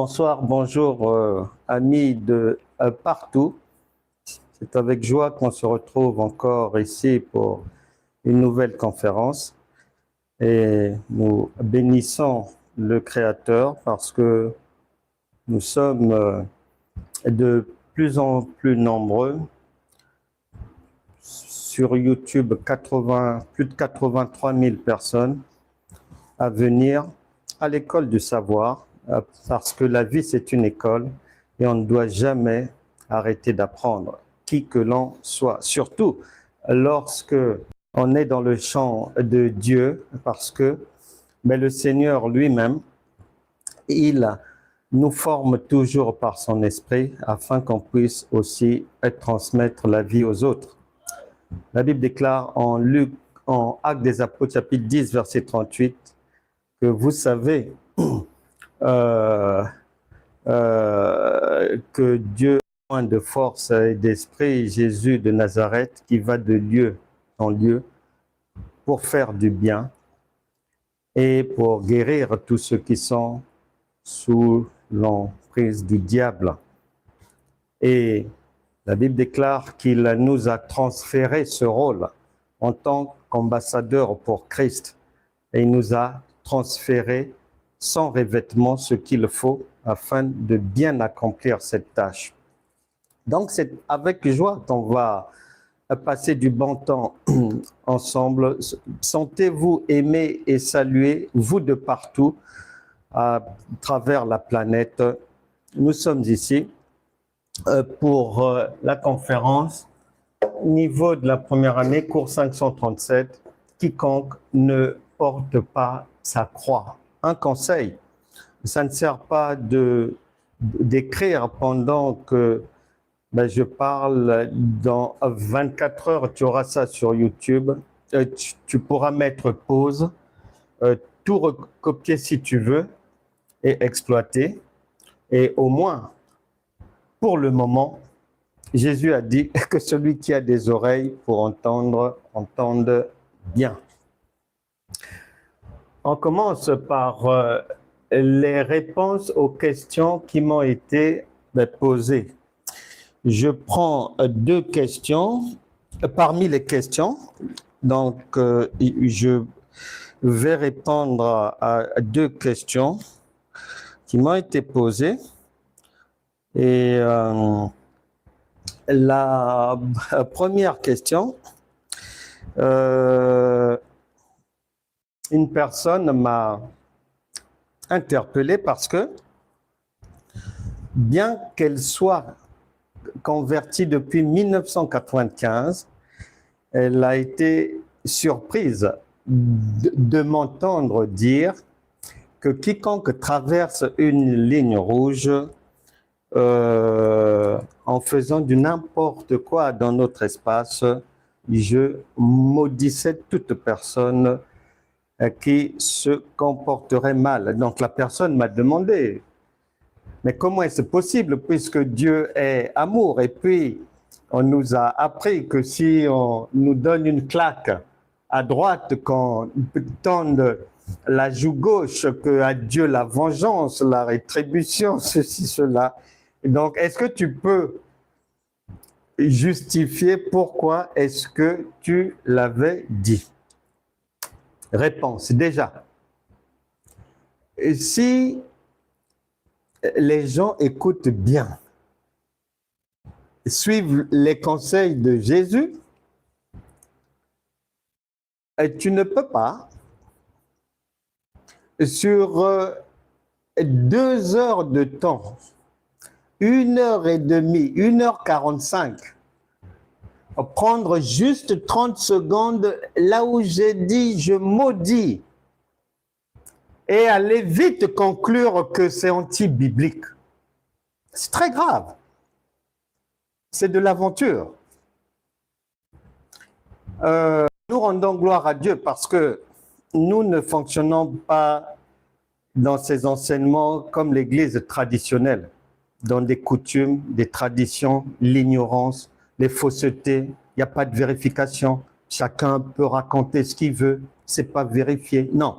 Bonsoir, bonjour amis de partout. C'est avec joie qu'on se retrouve encore ici pour une nouvelle conférence et nous bénissons le Créateur parce que nous sommes de plus en plus nombreux. Sur YouTube, plus de 83 000 personnes à venir à l'école du savoir parce que la vie, c'est une école et on ne doit jamais arrêter d'apprendre, qui que l'on soit. Surtout lorsque on est dans le champ de Dieu, parce que le Seigneur lui-même, il nous forme toujours par son esprit afin qu'on puisse aussi transmettre la vie aux autres. La Bible déclare en Actes des Apôtres, chapitre 10, verset 38, que vous savez que Dieu a moins de force et d'esprit, Jésus de Nazareth, qui va de lieu en lieu pour faire du bien et pour guérir tous ceux qui sont sous l'emprise du diable. Et la Bible déclare qu'il nous a transféré ce rôle en tant qu'ambassadeur pour Christ. Et il nous a transféré sans revêtement ce qu'il faut afin de bien accomplir cette tâche. Donc, c'est avec joie qu'on va passer du bon temps ensemble. Sentez-vous aimés et salués, vous de partout, à travers la planète. Nous sommes ici pour la conférence niveau de la première année, cours 537, quiconque ne porte pas sa croix. Un conseil, ça ne sert pas d'écrire pendant que je parle. Dans 24 heures, tu auras ça sur YouTube. Tu pourras mettre pause, tout recopier si tu veux et exploiter. Et au moins, pour le moment, Jésus a dit que celui qui a des oreilles pour entendre, entende bien. On commence par les réponses aux questions qui m'ont été posées. Je prends deux questions parmi les questions. Donc, je vais répondre à deux questions qui m'ont été posées. Et la première question, une personne m'a interpellé parce que, bien qu'elle soit convertie depuis 1995, elle a été surprise de m'entendre dire que quiconque traverse une ligne rouge en faisant du n'importe quoi dans notre espace, je maudissais toute personne qui se comporterait mal. Donc la personne m'a demandé, mais comment est-ce possible puisque Dieu est amour? Et puis on nous a appris que si on nous donne une claque à droite, qu'on tende la joue gauche, que à Dieu la vengeance, la rétribution, ceci, cela. Donc, est-ce que tu peux justifier pourquoi est-ce que tu l'avais dit? Réponse, déjà. Si les gens écoutent bien, suivent les conseils de Jésus, tu ne peux pas, sur 2 heures de temps, 1h30, 1h45, prendre juste 30 secondes là où j'ai dit je maudis et aller vite conclure que c'est anti-biblique. C'est très grave. C'est de l'aventure. Nous rendons gloire à Dieu parce que nous ne fonctionnons pas dans ces enseignements comme l'Église traditionnelle, dans des coutumes, des traditions, l'ignorance, les faussetés. Il n'y a pas de vérification. Chacun peut raconter ce qu'il veut. Ce n'est pas vérifié. Non.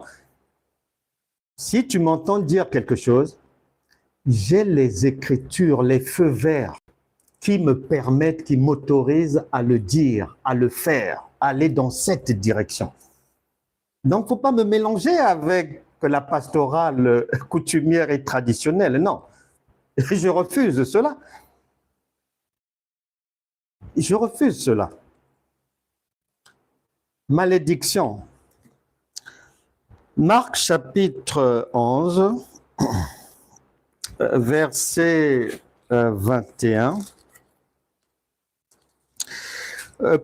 Si tu m'entends dire quelque chose, j'ai les Écritures, les feux verts qui me permettent, qui m'autorisent à le dire, à le faire, à aller dans cette direction. Donc, il ne faut pas me mélanger avec la pastorale coutumière et traditionnelle, non. Je refuse cela. Je refuse cela. Malédiction. Marc chapitre 11, verset 21.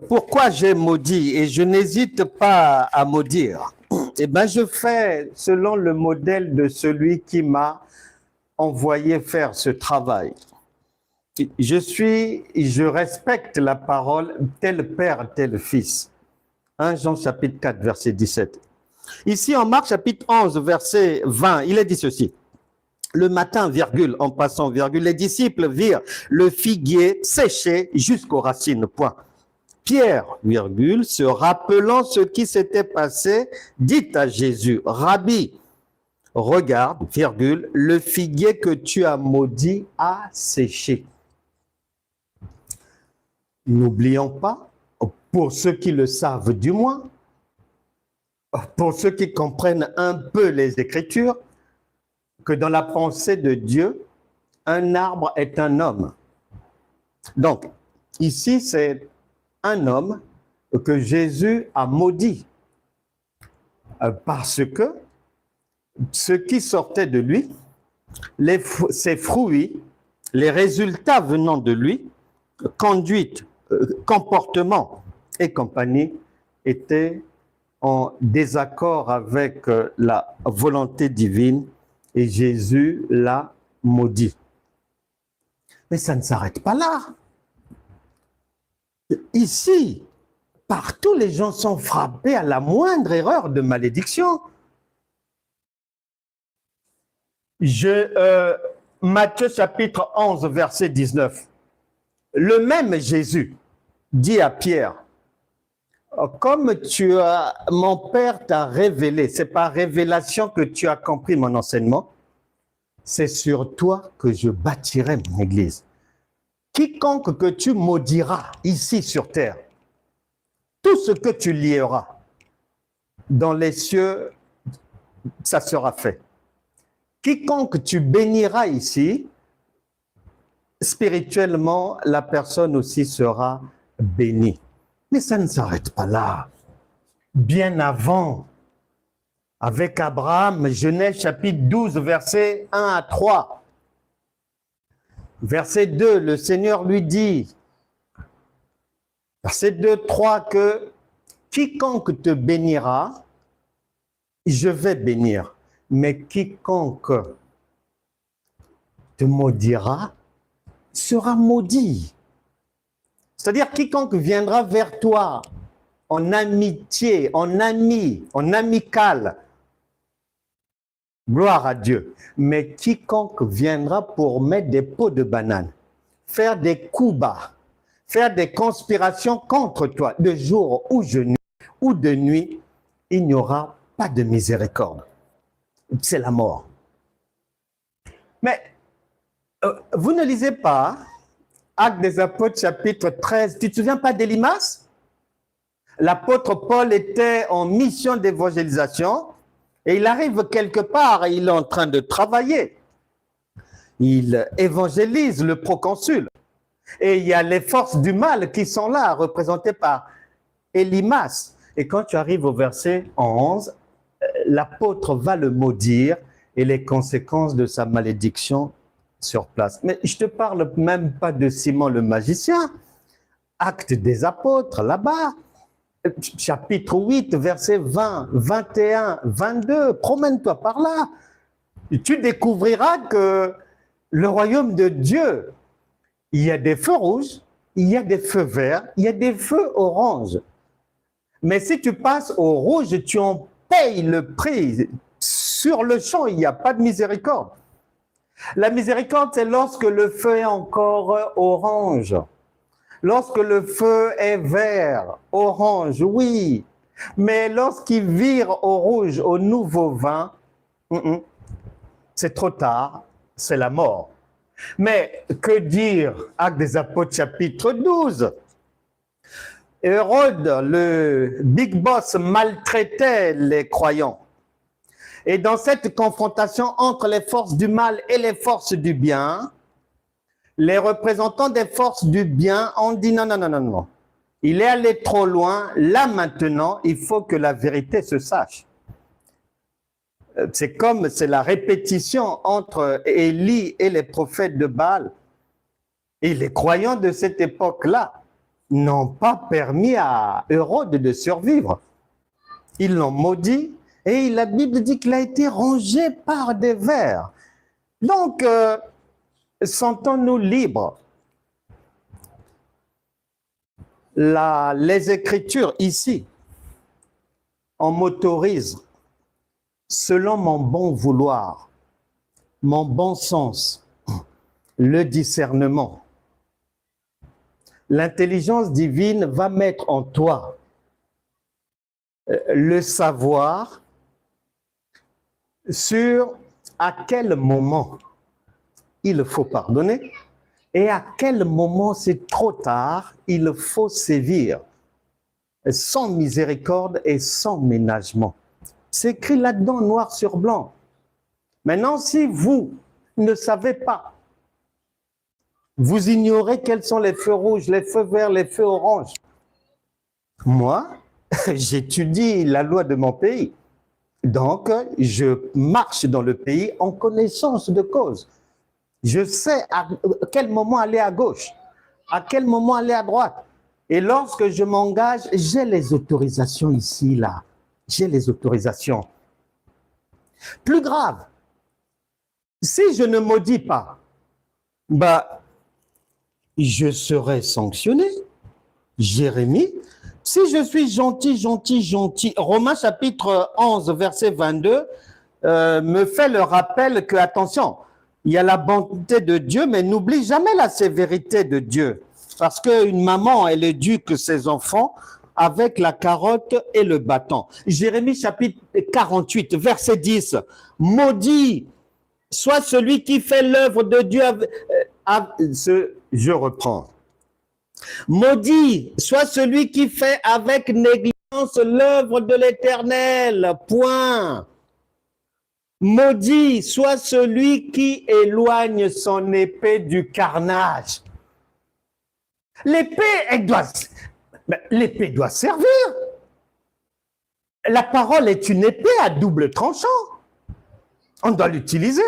Pourquoi j'ai maudit et je n'hésite pas à maudire? Eh bien, je fais selon le modèle de celui qui m'a envoyé faire ce travail. Je respecte la parole, tel père, tel fils. 1 Jean chapitre 4, verset 17. Ici, en Marc chapitre 11, verset 20, il est dit ceci. Le matin, virgule, en passant, virgule, les disciples virent le figuier séché jusqu'aux racines, point. Pierre, virgule, se rappelant ce qui s'était passé, dit à Jésus, Rabbi, regarde, virgule, le figuier que tu as maudit a séché. N'oublions pas, pour ceux qui le savent du moins, pour ceux qui comprennent un peu les Écritures, que dans la pensée de Dieu, un arbre est un homme. Donc, ici, c'est un homme que Jésus a maudit parce que ce qui sortait de lui, ses fruits, les résultats venant de lui, conduite, comportement et compagnie, étaient en désaccord avec la volonté divine et Jésus l'a maudit. Mais ça ne s'arrête pas là. Ici, partout, les gens sont frappés à la moindre erreur de malédiction. Matthieu chapitre 11, verset 19. Le même Jésus dit à Pierre, comme mon Père t'a révélé, c'est par révélation que tu as compris mon enseignement, c'est sur toi que je bâtirai mon église. Quiconque que tu maudiras ici sur terre, tout ce que tu lieras dans les cieux, ça sera fait. Quiconque tu béniras ici, spirituellement, la personne aussi sera bénie. Mais ça ne s'arrête pas là. Bien avant, avec Abraham, Genèse chapitre 12, versets 1 à 3. Verset 2, le Seigneur lui dit, verset 2, 3, que quiconque te bénira, je vais bénir. Mais quiconque te maudira, sera maudit. C'est-à-dire quiconque viendra vers toi en amitié, en ami, en amical, gloire à Dieu. Mais quiconque viendra pour mettre des pots de banane, faire des coups bas, faire des conspirations contre toi, de jour ou de nuit, il n'y aura pas de miséricorde. C'est la mort. Mais vous ne lisez pas Actes des Apôtres, chapitre 13. Tu ne te souviens pas d'Élymas? L'apôtre Paul était en mission d'évangélisation et il arrive quelque part et il est en train de travailler. Il évangélise le proconsul. Et il y a les forces du mal qui sont là, représentées par Élymas. Et quand tu arrives au verset 11, l'apôtre va le maudire et les conséquences de sa malédiction sur place. Mais je ne te parle même pas de Simon le magicien. Actes des Apôtres, là-bas. Chapitre 8, versets 20, 21, 22. Promène-toi par là. Tu découvriras que le royaume de Dieu, il y a des feux rouges, il y a des feux verts, il y a des feux oranges. Mais si tu passes au rouge, tu en payes le prix. Sur le champ, il n'y a pas de miséricorde. La miséricorde, c'est lorsque le feu est encore orange. Lorsque le feu est vert, orange, oui. Mais lorsqu'il vire au rouge, au nouveau vin, c'est trop tard. c'est la mort. Mais que dire, Actes des Apôtres chapitre 12? Hérode, le big boss, maltraitait les croyants. Et dans cette confrontation entre les forces du mal et les forces du bien, les représentants des forces du bien ont dit non, non, non, non, non. Il est allé trop loin. Là, maintenant, il faut que la vérité se sache. C'est comme, c'est la répétition entre Élie et les prophètes de Baal. Et les croyants de cette époque-là n'ont pas permis à Hérode de survivre. Ils l'ont maudit et la Bible dit qu'il a été rongé par des vers. Donc, sentons-nous libres. Les Écritures ici, on m'autorise selon mon bon vouloir, mon bon sens, le discernement. L'intelligence divine va mettre en toi le savoir sur à quel moment il faut pardonner et à quel moment c'est trop tard, il faut sévir sans miséricorde et sans ménagement. C'est écrit là-dedans, noir sur blanc. Maintenant, si vous ne savez pas, vous ignorez quels sont les feux rouges, les feux verts, les feux oranges. Moi, j'étudie la loi de mon pays. Donc, je marche dans le pays en connaissance de cause. Je sais à quel moment aller à gauche, à quel moment aller à droite. Et lorsque je m'engage, j'ai les autorisations ici, là. J'ai les autorisations. Plus grave, si je ne maudis pas, je serai sanctionné. Jérémie, si je suis gentil, gentil, gentil, Romains chapitre 11, verset 22, me fait le rappel que, attention, il y a la bonté de Dieu, mais n'oublie jamais la sévérité de Dieu. Parce qu'une maman, elle éduque ses enfants avec la carotte et le bâton. Jérémie chapitre 48, verset 10. Maudit soit celui qui fait l'œuvre de Dieu. Je reprends. Maudit soit celui qui fait avec négligence l'œuvre de l'Éternel. Point. Maudit soit celui qui éloigne son épée du carnage. L'épée, l'épée doit servir. La parole est une épée à double tranchant. On doit l'utiliser.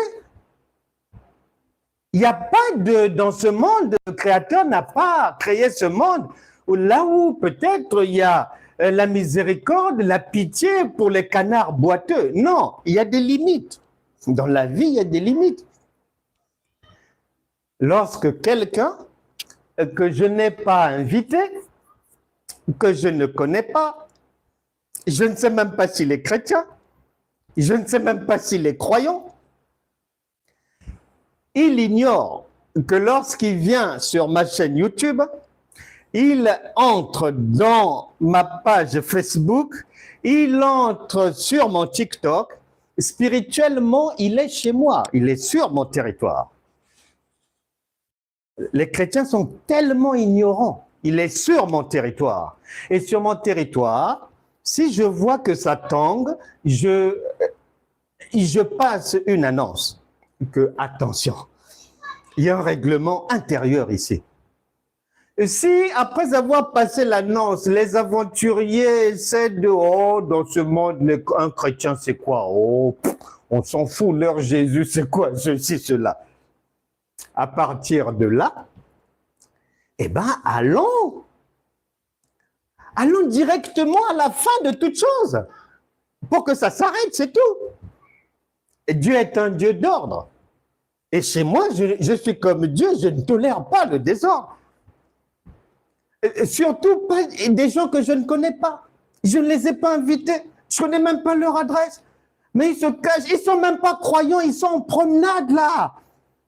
Il n'y a pas dans ce monde, le Créateur n'a pas créé ce monde où là où peut-être il y a la miséricorde, la pitié pour les canards boiteux. Non, il y a des limites. Dans la vie, il y a des limites. Lorsque quelqu'un que je n'ai pas invité, que je ne connais pas, je ne sais même pas s'il est chrétien, je ne sais même pas s'il est croyant, il ignore que lorsqu'il vient sur ma chaîne YouTube, il entre dans ma page Facebook, il entre sur mon TikTok, spirituellement, il est chez moi, il est sur mon territoire. Les chrétiens sont tellement ignorants, il est sur mon territoire. Et sur mon territoire, si je vois que ça tangue, je passe une annonce. Que, attention, il y a un règlement intérieur ici. Et si, après avoir passé l'annonce, les aventuriers essaient de, dans ce monde, un chrétien, c'est quoi? On s'en fout, leur Jésus, c'est quoi? Ceci, cela. À partir de là, allons directement à la fin de toute chose, pour que ça s'arrête, c'est tout. Dieu est un Dieu d'ordre. Et chez moi, je suis comme Dieu, je ne tolère pas le désordre. Et surtout pas des gens que je ne connais pas. Je ne les ai pas invités. Je ne connais même pas leur adresse. Mais ils se cachent. Ils ne sont même pas croyants. Ils sont en promenade là.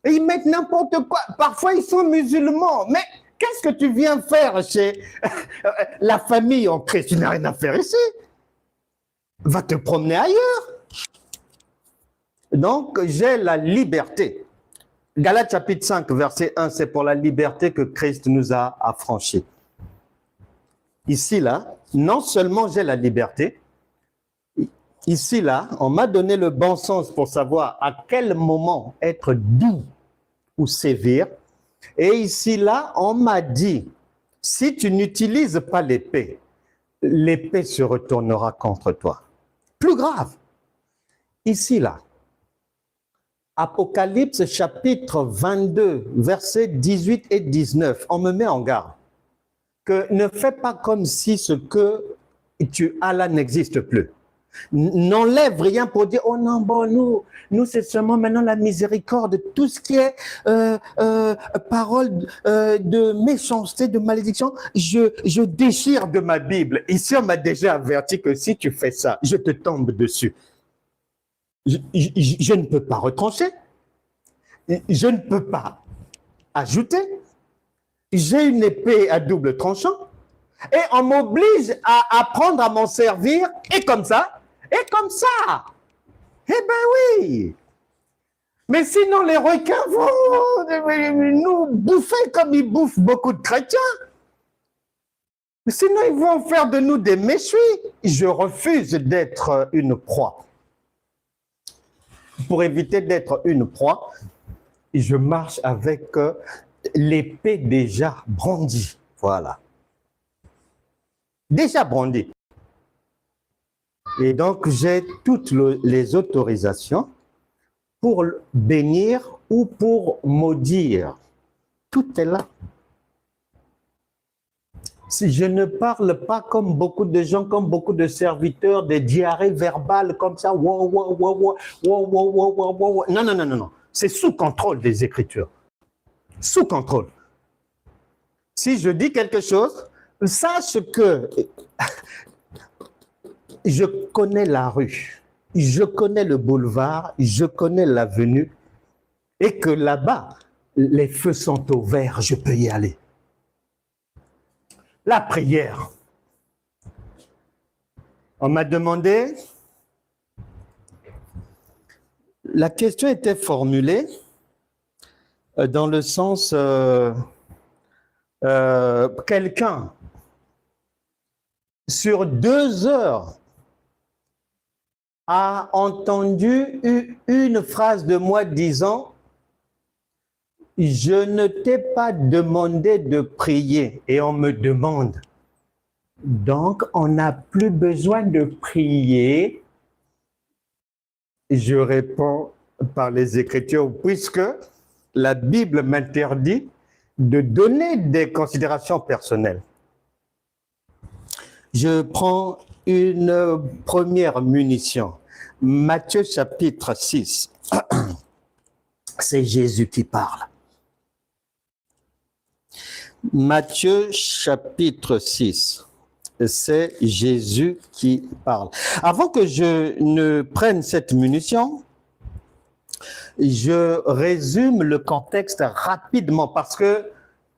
Et ils mettent n'importe quoi. Parfois, ils sont musulmans. Mais qu'est-ce que tu viens faire chez la famille en Christ? Tu n'as rien à faire ici. Va te promener ailleurs. Donc, j'ai la liberté Galates chapitre 5, verset 1, c'est pour la liberté que Christ nous a affranchis. Ici, là, non seulement j'ai la liberté, ici, là, on m'a donné le bon sens pour savoir à quel moment être doux ou sévère. Et ici, là, on m'a dit, si tu n'utilises pas l'épée, l'épée se retournera contre toi. Plus grave, ici, là, Apocalypse chapitre 22, versets 18 et 19, on me met en garde que ne fais pas comme si ce que tu as là n'existe plus. N'enlève rien pour dire, oh non, bon, nous c'est seulement maintenant la miséricorde, tout ce qui est parole de méchanceté, de malédiction, je déchire de ma Bible. Ici, on m'a déjà averti que si tu fais ça, je te tombe dessus. Je ne peux pas retrancher, je ne peux pas ajouter. J'ai une épée à double tranchant et on m'oblige à apprendre à m'en servir et comme ça. Eh ben oui. Mais sinon, les requins vont nous bouffer comme ils bouffent beaucoup de chrétiens. Mais sinon, ils vont faire de nous des méchouis. Je refuse d'être une proie. Pour éviter d'être une proie, je marche avec l'épée déjà brandie. Voilà. Déjà brandie. Et donc, j'ai toutes les autorisations pour bénir ou pour maudire. Tout est là. Si je ne parle pas comme beaucoup de gens, comme beaucoup de serviteurs, des diarrhées verbales comme ça, non. C'est sous contrôle des Écritures. Sous contrôle. Si je dis quelque chose, sache que je connais la rue, je connais le boulevard, je connais l'avenue, et que là-bas, les feux sont au vert, je peux y aller. La prière. On m'a demandé, la question était formulée dans le sens, quelqu'un, sur 2 heures, a entendu une phrase de moi disant « Je ne t'ai pas demandé de prier » et on me demande. Donc, on n'a plus besoin de prier. Je réponds par les Écritures, puisque la Bible m'interdit de donner des considérations personnelles. Je prends une première munition. Matthieu chapitre 6. C'est Jésus qui parle. Matthieu chapitre 6. C'est Jésus qui parle. Avant que je ne prenne cette munition, je résume le contexte rapidement parce que,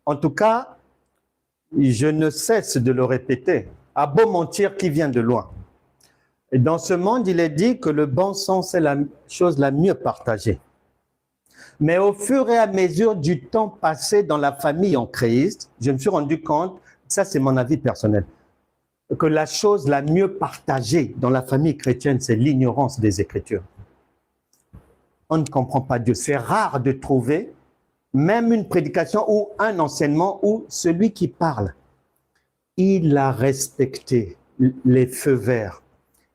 en tout cas, je ne cesse de le répéter. À beau mentir qui vient de loin. Et dans ce monde, il est dit que le bon sens est la chose la mieux partagée. Mais au fur et à mesure du temps passé dans la famille en Christ, je me suis rendu compte, ça c'est mon avis personnel, que la chose la mieux partagée dans la famille chrétienne, c'est l'ignorance des Écritures. On ne comprend pas Dieu. C'est rare de trouver même une prédication ou un enseignement où celui qui parle, il a respecté les feux verts.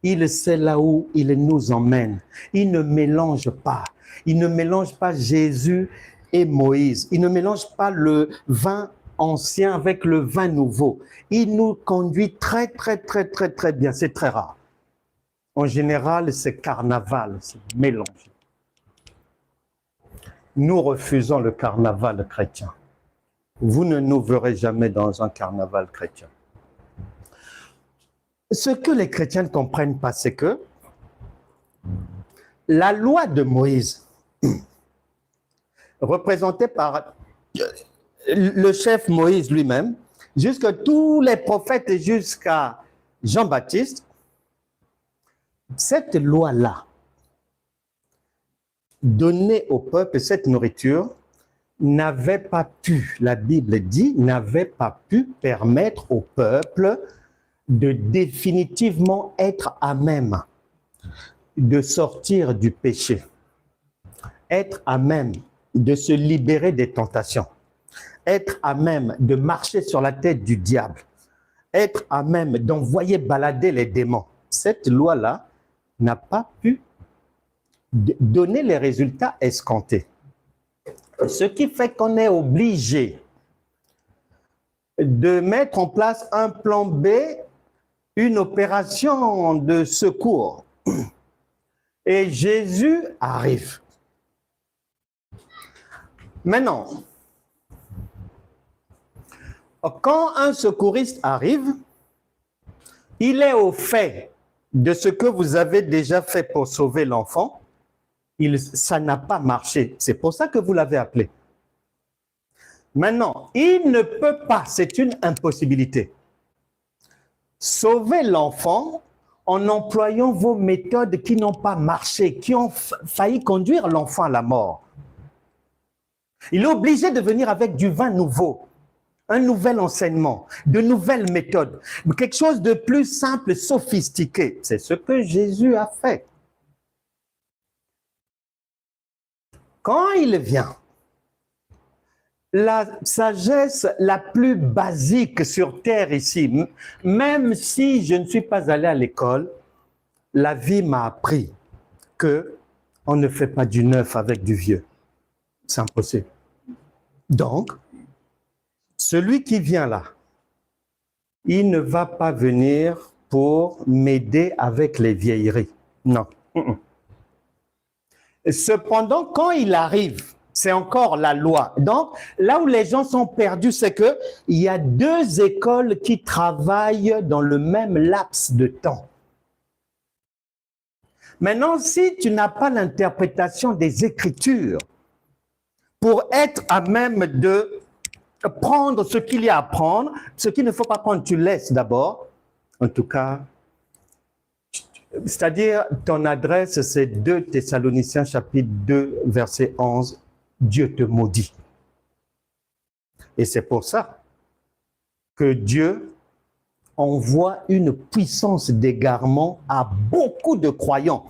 Il sait là où il nous emmène. Il ne mélange pas. Il ne mélange pas Jésus et Moïse. Il ne mélange pas le vin ancien avec le vin nouveau. Il nous conduit très bien. C'est très rare. En général, c'est carnaval, c'est mélangé. Nous refusons le carnaval chrétien. Vous ne nous verrez jamais dans un carnaval chrétien. Ce que les chrétiens ne comprennent pas, c'est que la loi de Moïse, représentée par le chef Moïse lui-même, jusqu'à tous les prophètes et jusqu'à Jean-Baptiste, cette loi-là donner au peuple cette nourriture n'avait pas pu, la Bible dit, n'avait pas pu permettre au peuple de définitivement être à même de sortir du péché, être à même de se libérer des tentations, être à même de marcher sur la tête du diable, être à même d'envoyer balader les démons. Cette loi-là n'a pas pu donner les résultats escomptés. Ce qui fait qu'on est obligé de mettre en place un plan B, une opération de secours. Et Jésus arrive. Maintenant, quand un secouriste arrive, il est au fait de ce que vous avez déjà fait pour sauver l'enfant. Ça n'a pas marché. C'est pour ça que vous l'avez appelé. Maintenant, il ne peut pas, c'est une impossibilité, sauver l'enfant en employant vos méthodes qui n'ont pas marché, qui ont failli conduire l'enfant à la mort. Il est obligé de venir avec du vin nouveau, un nouvel enseignement, de nouvelles méthodes, quelque chose de plus simple, sophistiqué. C'est ce que Jésus a fait. Quand il vient, la sagesse la plus basique sur terre ici, même si je ne suis pas allé à l'école, la vie m'a appris qu'on ne fait pas du neuf avec du vieux. C'est impossible. Donc, celui qui vient là, il ne va pas venir pour m'aider avec les vieilleries. Non. Cependant, quand il arrive, c'est encore la loi. Donc, là où les gens sont perdus, c'est qu'il y a deux écoles qui travaillent dans le même laps de temps. Maintenant, si tu n'as pas l'interprétation des Écritures pour être à même de prendre ce qu'il y a à prendre, ce qu'il ne faut pas prendre, tu laisses d'abord. En tout cas, c'est-à-dire, ton adresse, c'est 2 Thessaloniciens, chapitre 2, verset 11. Dieu te maudit. Et c'est pour ça que Dieu envoie une puissance d'égarement à beaucoup de croyants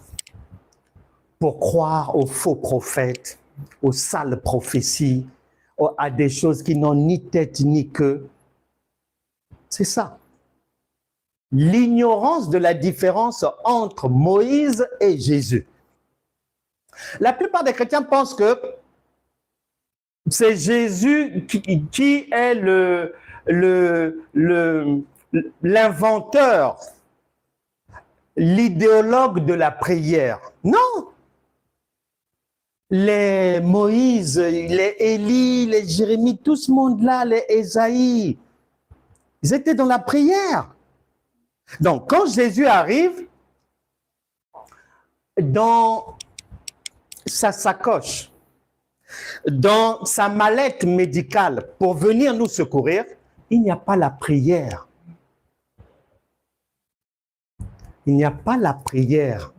pour croire aux faux prophètes, aux sales prophéties, à des choses qui n'ont ni tête ni queue. C'est ça. L'ignorance de la différence entre Moïse et Jésus. La plupart des chrétiens pensent que c'est Jésus qui est l'inventeur, l'idéologue de la prière. Non! Les Moïse, les Élie, les Jérémie, tout ce monde-là, les Ésaïe, ils étaient dans la prière. Donc, quand Jésus arrive, dans sa sacoche, dans sa mallette médicale pour venir nous secourir, il n'y a pas la prière. Il n'y a pas la prière.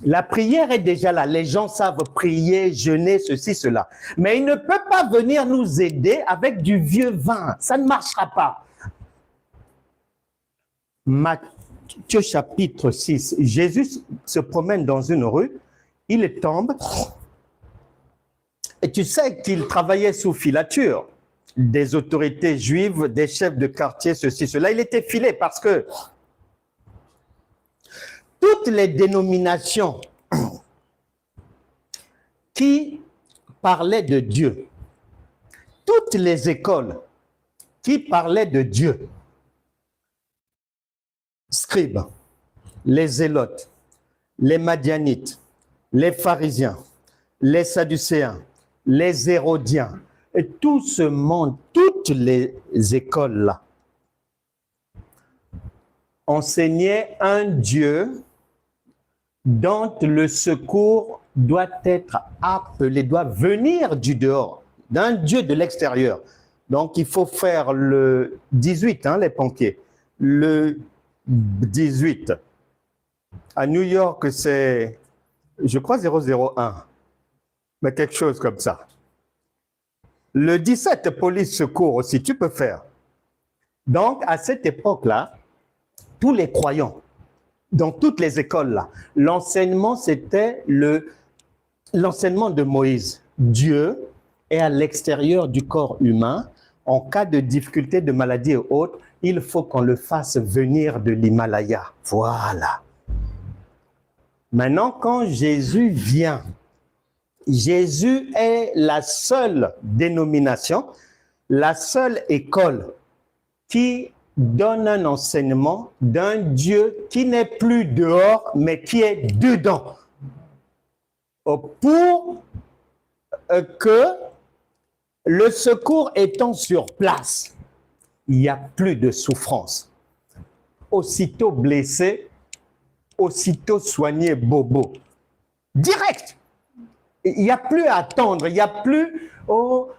La prière est déjà là. Les gens savent prier, jeûner, ceci, cela. Mais il ne peut pas venir nous aider avec du vieux vin. Ça ne marchera pas. Matthieu chapitre 6. Jésus se promène dans une rue. Il tombe. Et tu sais qu'il travaillait sous filature des autorités juives, des chefs de quartier, ceci, cela. Il était filé parce que toutes les dénominations qui parlaient de Dieu, toutes les écoles qui parlaient de Dieu, scribes, les zélotes, les madianites, les pharisiens, les sadducéens, les hérodiens, et tout ce monde, toutes les écoles-là, enseignaient un Dieu dont le secours doit être appelé, doit venir du dehors, d'un Dieu de l'extérieur. Donc, il faut faire le 18, les pompiers. Le 18. À New York, c'est, je crois, 001. Mais quelque chose comme ça. Le 17, police secours aussi, tu peux faire. Donc, à cette époque-là, tous les croyants, dans toutes les écoles là, l'enseignement, c'était l'enseignement de Moïse. Dieu est à l'extérieur du corps humain. En cas de difficulté, de maladie et autres, il faut qu'on le fasse venir de l'Himalaya. Voilà. Maintenant, quand Jésus vient, Jésus est la seule dénomination, la seule école qui donne un enseignement d'un Dieu qui n'est plus dehors, mais qui est dedans. Pour que le secours étant sur place, il n'y a plus de souffrance. Aussitôt blessé, aussitôt soigné, bobo. Direct. Il n'y a plus à attendre, il n'y a plus « Oh,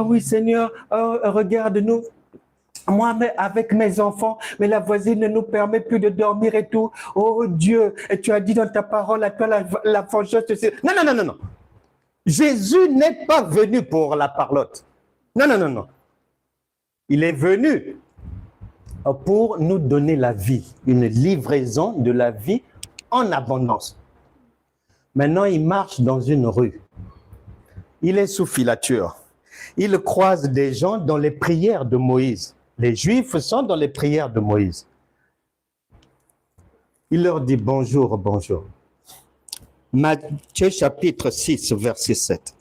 oui Seigneur, regarde-nous. Moi, avec mes enfants, mais la voisine ne nous permet plus de dormir et tout. Oh Dieu, et tu as dit dans ta parole, à toi la vengeance. Non, non, non, non, non. Jésus n'est pas venu pour la parlotte. Non, non, non, non. Il est venu pour nous donner la vie, une livraison de la vie en abondance. Maintenant, il marche dans une rue. Il est sous filature. Il croise des gens dans les prières de Moïse. Les Juifs sont dans les prières de Moïse. Il leur dit bonjour, bonjour. Matthieu chapitre 6, verset 7.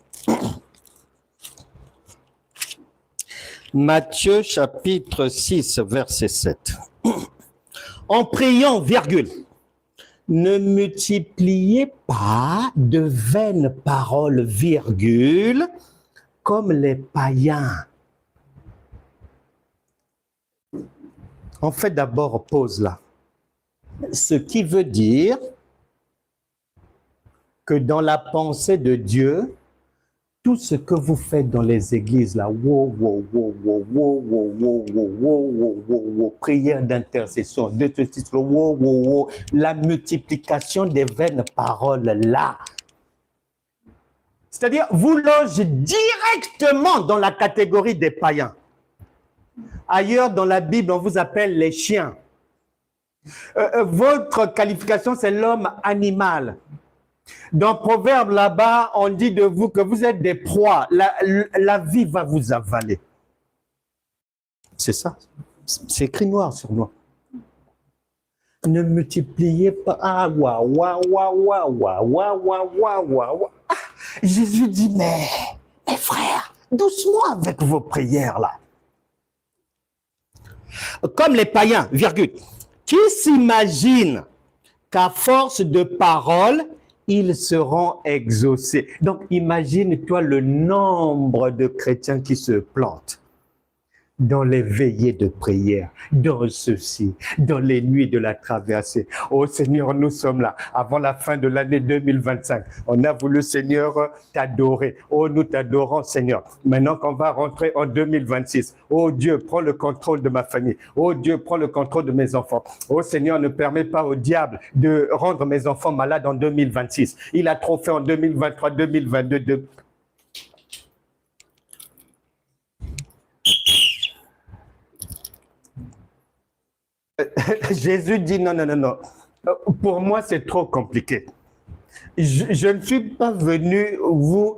Matthieu chapitre 6, verset 7. En priant, virgule, ne multipliez pas de vaines paroles, virgule, comme les païens. On fait d'abord pause là. Ce qui veut dire que dans la pensée de Dieu, tout ce que vous faites dans les églises là, prière d'intercession, de ce titre, la multiplication des vaines paroles là. C'est-à-dire, vous logez directement dans la catégorie des païens. Ailleurs dans la Bible, on vous appelle les chiens. Votre qualification, c'est l'homme animal. Dans Proverbe, là-bas, on dit de vous que vous êtes des proies. La vie va vous avaler. C'est ça. C'est écrit noir sur noir. Ne multipliez pas. Ah, Jésus dit, mais frères, doucement avec vos prières là. Comme les païens, virgule, qui s'imaginent qu'à force de paroles, ils seront exaucés. Donc, imagine-toi le nombre de chrétiens qui se plantent dans les veillées de prière, dans ceci, dans les nuits de la traversée. Oh Seigneur, nous sommes là, avant la fin de l'année 2025. On a voulu, Seigneur, t'adorer. Oh, nous t'adorons, Seigneur. Maintenant qu'on va rentrer en 2026, oh Dieu, prends le contrôle de ma famille. Oh Dieu, prends le contrôle de mes enfants. Oh Seigneur, ne permets pas au diable de rendre mes enfants malades en 2026. Il a trop fait en 2023, 2022, Jésus dit non, non, non, non. Pour moi, c'est trop compliqué. Je ne suis pas venu vous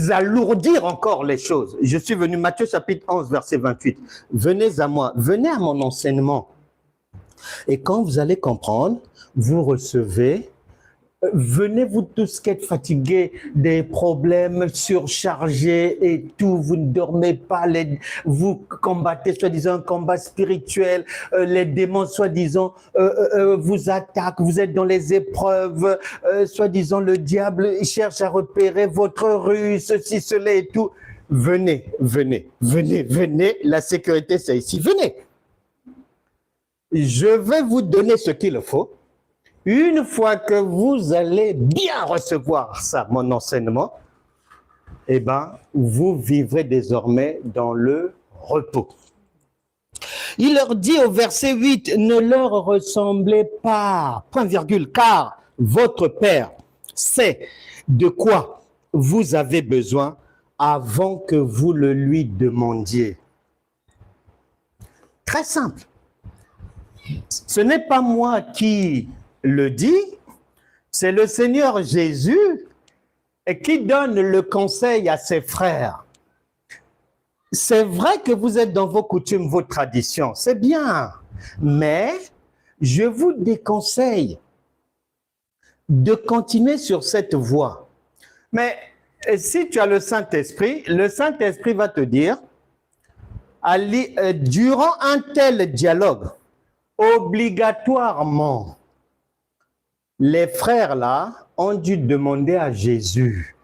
alourdir encore les choses. Je suis venu, Matthieu chapitre 11, verset 28. Venez à moi, venez à mon enseignement. Et quand vous allez comprendre, vous recevez. Venez vous tous qui êtes fatigués, des problèmes surchargés et tout, vous ne dormez pas, vous combattez soi-disant un combat spirituel, les démons soi-disant vous attaquent, vous êtes dans les épreuves, soi-disant le diable cherche à repérer votre rue, ceci, cela et tout. Venez, venez, venez, venez, la sécurité c'est ici, venez. Je vais vous donner ce qu'il faut. Une fois que vous allez bien recevoir ça, mon enseignement, eh bien, vous vivrez désormais dans le repos. Il leur dit au verset 8, ne leur ressemblez pas, point virgule, car votre Père sait de quoi vous avez besoin avant que vous le lui demandiez. Très simple. Ce n'est pas moi qui le dis, c'est le Seigneur Jésus qui donne le conseil à ses frères. C'est vrai que vous êtes dans vos coutumes, vos traditions, c'est bien, mais je vous déconseille de continuer sur cette voie. Mais si tu as le Saint-Esprit va te dire, durant un tel dialogue, obligatoirement, les frères là ont dû demander à Jésus,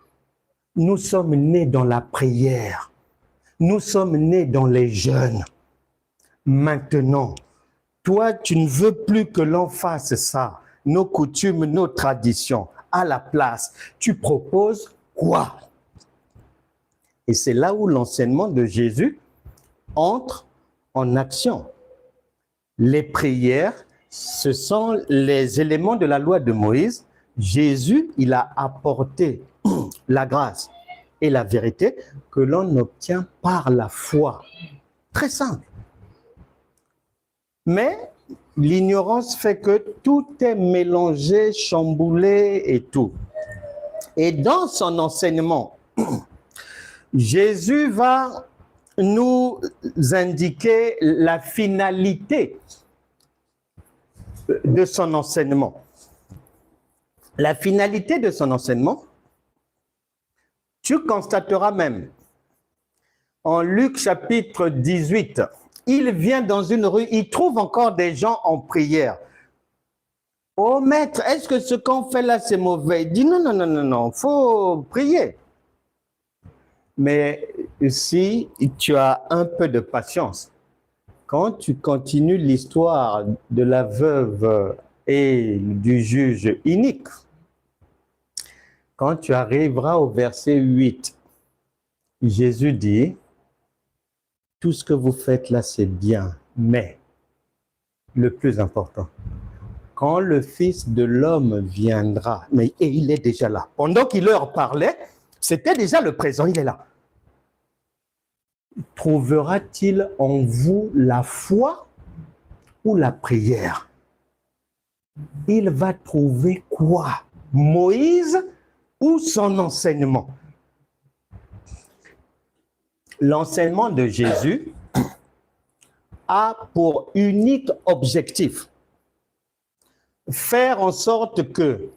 nous sommes nés dans la prière, nous sommes nés dans les jeûnes. Maintenant, toi, tu ne veux plus que l'on fasse ça, nos coutumes, nos traditions. À la place, tu proposes quoi? Et c'est là où l'enseignement de Jésus entre en action. Les prières, ce sont les éléments de la loi de Moïse. Jésus, il a apporté la grâce et la vérité que l'on obtient par la foi. Très simple. Mais l'ignorance fait que tout est mélangé, chamboulé et tout. Et dans son enseignement, Jésus va nous indiquer la finalité de son enseignement. La finalité de son enseignement, tu constateras même en Luc chapitre 18, il vient dans une rue, il trouve encore des gens en prière. Oh maître, est-ce que ce qu'on fait là c'est mauvais? Il dit non, il faut prier. Mais si tu as un peu de patience, quand tu continues l'histoire de la veuve et du juge inique, quand tu arriveras au verset 8, Jésus dit, tout ce que vous faites là, c'est bien, mais le plus important, quand le Fils de l'homme viendra, et il est déjà là, pendant qu'il leur parlait, c'était déjà le présent, il est là. Trouvera-t-il en vous la foi ou la prière? Il va trouver quoi? Moïse ou son enseignement? L'enseignement de Jésus a pour unique objectif faire en sorte que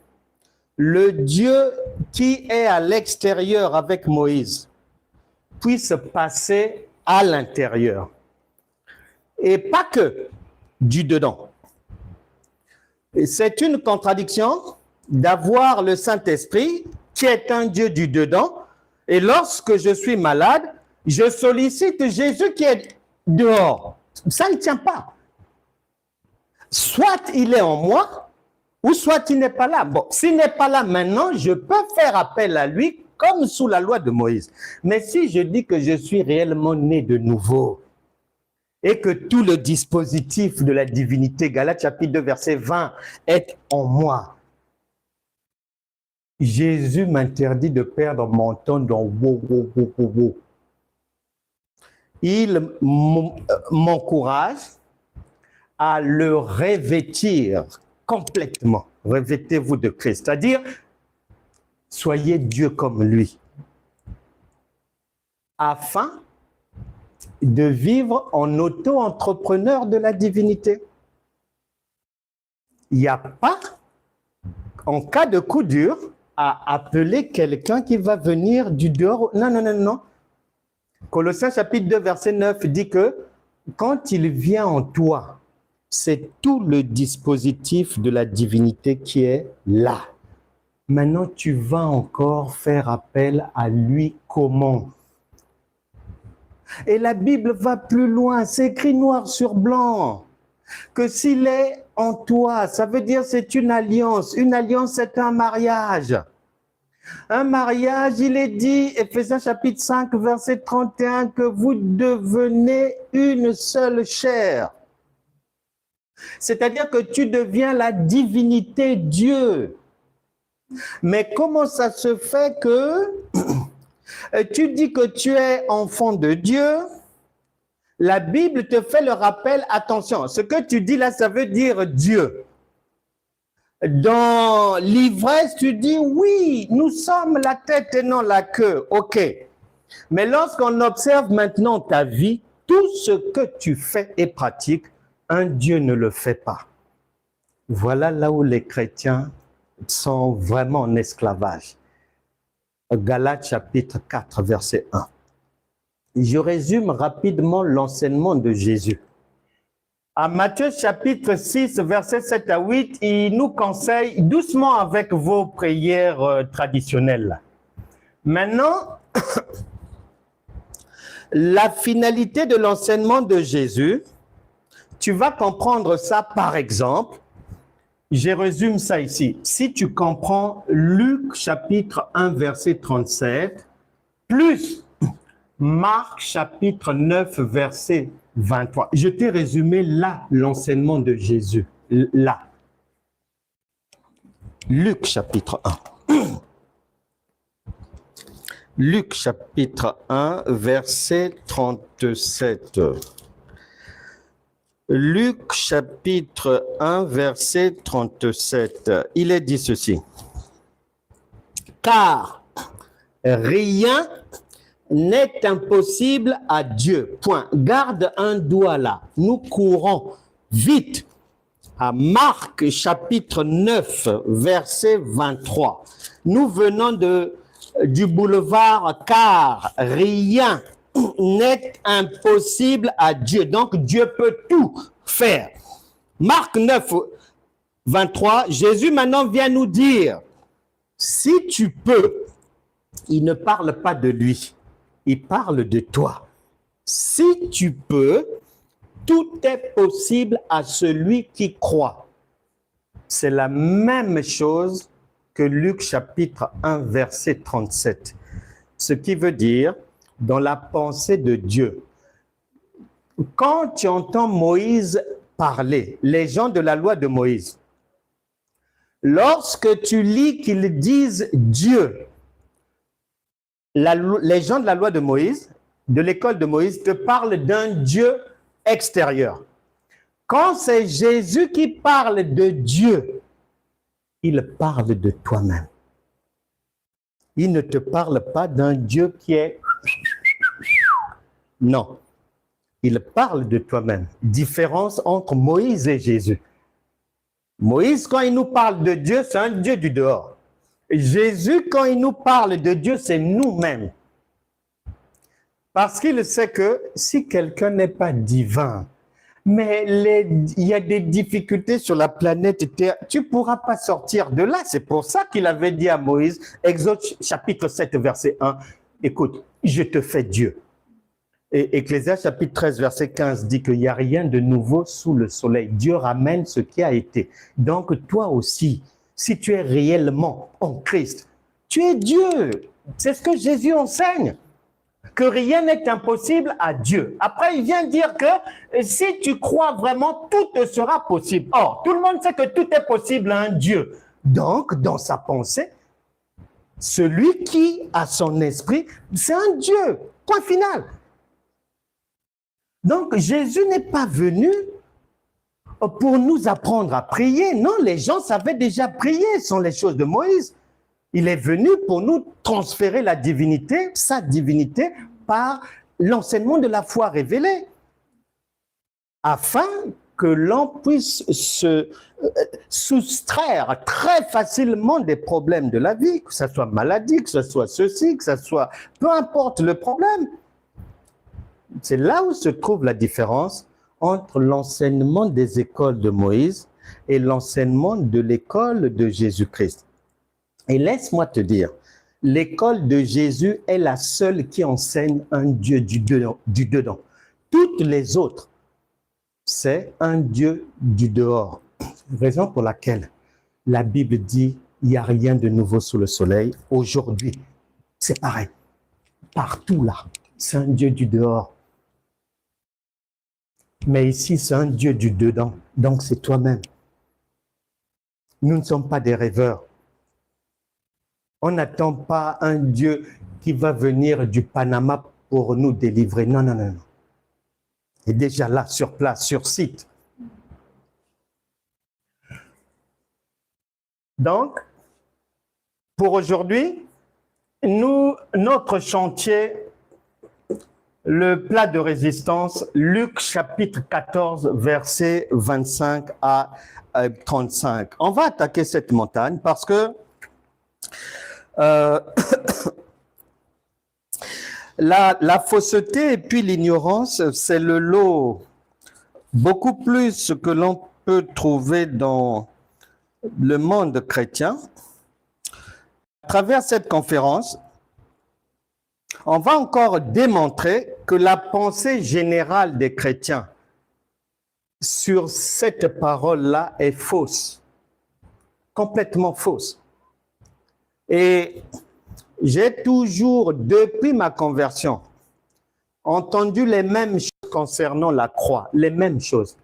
le Dieu qui est à l'extérieur avec Moïse puisse passer à l'intérieur. Et pas que du dedans. C'est une contradiction d'avoir le Saint-Esprit qui est un Dieu du dedans, et lorsque je suis malade, je sollicite Jésus qui est dehors. Ça, il ne tient pas. Soit il est en moi, ou soit il n'est pas là. Bon, s'il n'est pas là maintenant, je peux faire appel à lui comme sous la loi de Moïse. Mais si je dis que je suis réellement né de nouveau et que tout le dispositif de la divinité, Galates chapitre 2, verset 20, est en moi, Jésus m'interdit de perdre mon temps dans wow. Il m'encourage à le revêtir complètement. Revêtez-vous de Christ, c'est-à-dire soyez Dieu comme lui, afin de vivre en auto-entrepreneur de la divinité. Il n'y a pas, en cas de coup dur, à appeler quelqu'un qui va venir du dehors. Non. Colossiens chapitre 2, verset 9 dit que quand il vient en toi, c'est tout le dispositif de la divinité qui est là. Maintenant, tu vas encore faire appel à lui comment? Et la Bible va plus loin, c'est écrit noir sur blanc, que s'il est en toi, ça veut dire c'est une alliance. Une alliance, c'est un mariage. Un mariage, il est dit, Éphésiens chapitre 5, verset 31, que vous devenez une seule chair. C'est-à-dire que tu deviens la divinité Dieu. Mais comment ça se fait que tu dis que tu es enfant de Dieu? La Bible te fait le rappel, attention, ce que tu dis là, ça veut dire Dieu. Dans l'ivresse, tu dis oui, nous sommes la tête et non la queue. OK. Mais lorsqu'on observe maintenant ta vie, tout ce que tu fais et pratiques, un Dieu ne le fait pas. Voilà là où les chrétiens sont vraiment en esclavage. Galates chapitre 4, verset 1. Je résume rapidement l'enseignement de Jésus. À Matthieu chapitre 6, versets 7 à 8, il nous conseille doucement avec vos prières traditionnelles. Maintenant, la finalité de l'enseignement de Jésus, tu vas comprendre ça par exemple. Je résume ça ici. Si tu comprends Luc chapitre 1, verset 37, plus Marc chapitre 9, verset 23. Je t'ai résumé là l'enseignement de Jésus. Là. Luc chapitre 1. Luc chapitre 1, verset 37. Luc chapitre 1, verset 37. Il est dit ceci. Car rien n'est impossible à Dieu. Point. Garde un doigt là. Nous courons vite à Marc chapitre 9, verset 23. Nous venons du boulevard car rien n'est impossible à Dieu. Donc Dieu peut tout faire. Marc 9, 23, Jésus maintenant vient nous dire, si tu peux, il ne parle pas de lui. Il parle de toi. Si tu peux, tout est possible à celui qui croit. C'est la même chose que Luc chapitre 1, verset 37. Ce qui veut dire, dans la pensée de Dieu, quand tu entends Moïse parler, les gens de la loi de Moïse, lorsque tu lis qu'ils disent Dieu, les gens de la loi de Moïse, de l'école de Moïse, te parlent d'un Dieu extérieur. Quand c'est Jésus qui parle de Dieu, il parle de toi-même. Il ne te parle pas d'un Dieu qui est... Non. Il parle de toi-même. Différence entre Moïse et Jésus. Moïse, quand il nous parle de Dieu, c'est un Dieu du dehors. Jésus, quand il nous parle de Dieu, c'est nous-mêmes. Parce qu'il sait que si quelqu'un n'est pas divin, mais il y a des difficultés sur la planète Terre, tu ne pourras pas sortir de là. C'est pour ça qu'il avait dit à Moïse, Exode chapitre 7, verset 1, écoute, je te fais Dieu. Et Ecclésiaste chapitre 13, verset 15 dit qu'il n'y a rien de nouveau sous le soleil. Dieu ramène ce qui a été. Donc toi aussi, si tu es réellement en Christ, tu es Dieu. C'est ce que Jésus enseigne. Que rien n'est impossible à Dieu. Après, il vient dire que si tu crois vraiment, tout te sera possible. Or, tout le monde sait que tout est possible à un Dieu. Donc, dans sa pensée, celui qui a son esprit, c'est un Dieu. Point final. Donc, Jésus n'est pas venu pour nous apprendre à prier. Non, les gens savaient déjà prier sans les choses de Moïse. Il est venu pour nous transférer la divinité, sa divinité, par l'enseignement de la foi révélée, afin que l'on puisse se soustraire très facilement des problèmes de la vie, que ce soit maladie, que ce soit ceci, que ce soit... Peu importe le problème. C'est là où se trouve la différence entre l'enseignement des écoles de Moïse et l'enseignement de l'école de Jésus-Christ. Et laisse-moi te dire, l'école de Jésus est la seule qui enseigne un Dieu du dedans. Toutes les autres, c'est un Dieu du dehors. Raison pour laquelle la Bible dit il n'y a rien de nouveau sous le soleil. Aujourd'hui, c'est pareil. Partout là, c'est un Dieu du dehors. Mais ici, c'est un Dieu du dedans. Donc, c'est toi-même. Nous ne sommes pas des rêveurs. On n'attend pas un Dieu qui va venir du Panama pour nous délivrer. Non, non, non, non. Il est déjà là, sur place, sur site. Donc, pour aujourd'hui, notre chantier, le plat de résistance, Luc chapitre 14, versets 25 à 35. On va attaquer cette montagne parce que la fausseté et puis l'ignorance, c'est le lot beaucoup plus que l'on peut trouver dans le monde chrétien. À travers cette conférence, on va encore démontrer que la pensée générale des chrétiens sur cette parole-là est fausse, complètement fausse. Et j'ai toujours, depuis ma conversion, entendu les mêmes choses concernant la croix, les mêmes choses.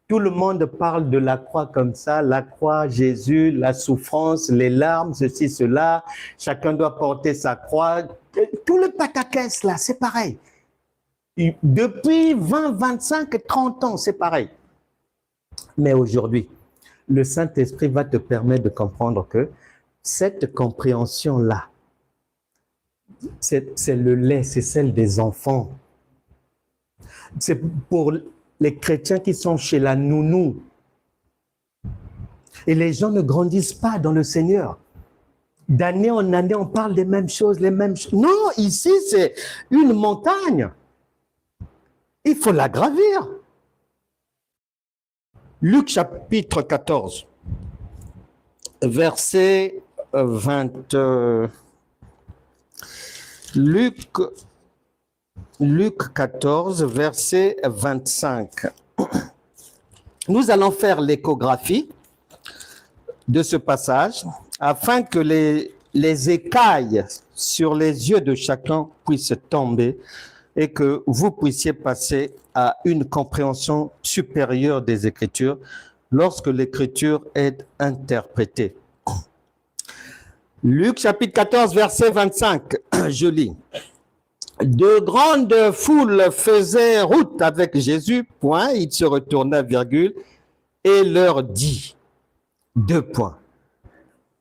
Tout le monde parle de la croix comme ça, la croix, Jésus, la souffrance, les larmes, ceci, cela. Chacun doit porter sa croix. Tout le pataquès là, c'est pareil. Depuis 20, 25, 30 ans, c'est pareil. Mais aujourd'hui, le Saint-Esprit va te permettre de comprendre que cette compréhension-là, c'est le lait, c'est celle des enfants. C'est pour les chrétiens qui sont chez la nounou. Et les gens ne grandissent pas dans le Seigneur. D'année en année, on parle des mêmes choses, les mêmes choses. Non, ici, c'est une montagne. Il faut la gravir. Luc chapitre 14, verset 20. Luc 14, verset 25. Nous allons faire l'échographie de ce passage afin que les écailles sur les yeux de chacun puissent tomber et que vous puissiez passer à une compréhension supérieure des Écritures lorsque l'Écriture est interprétée. Luc chapitre 14, verset 25, je lis. De grandes foules faisaient route avec Jésus, point, il se retourna, virgule, et leur dit, 2 points.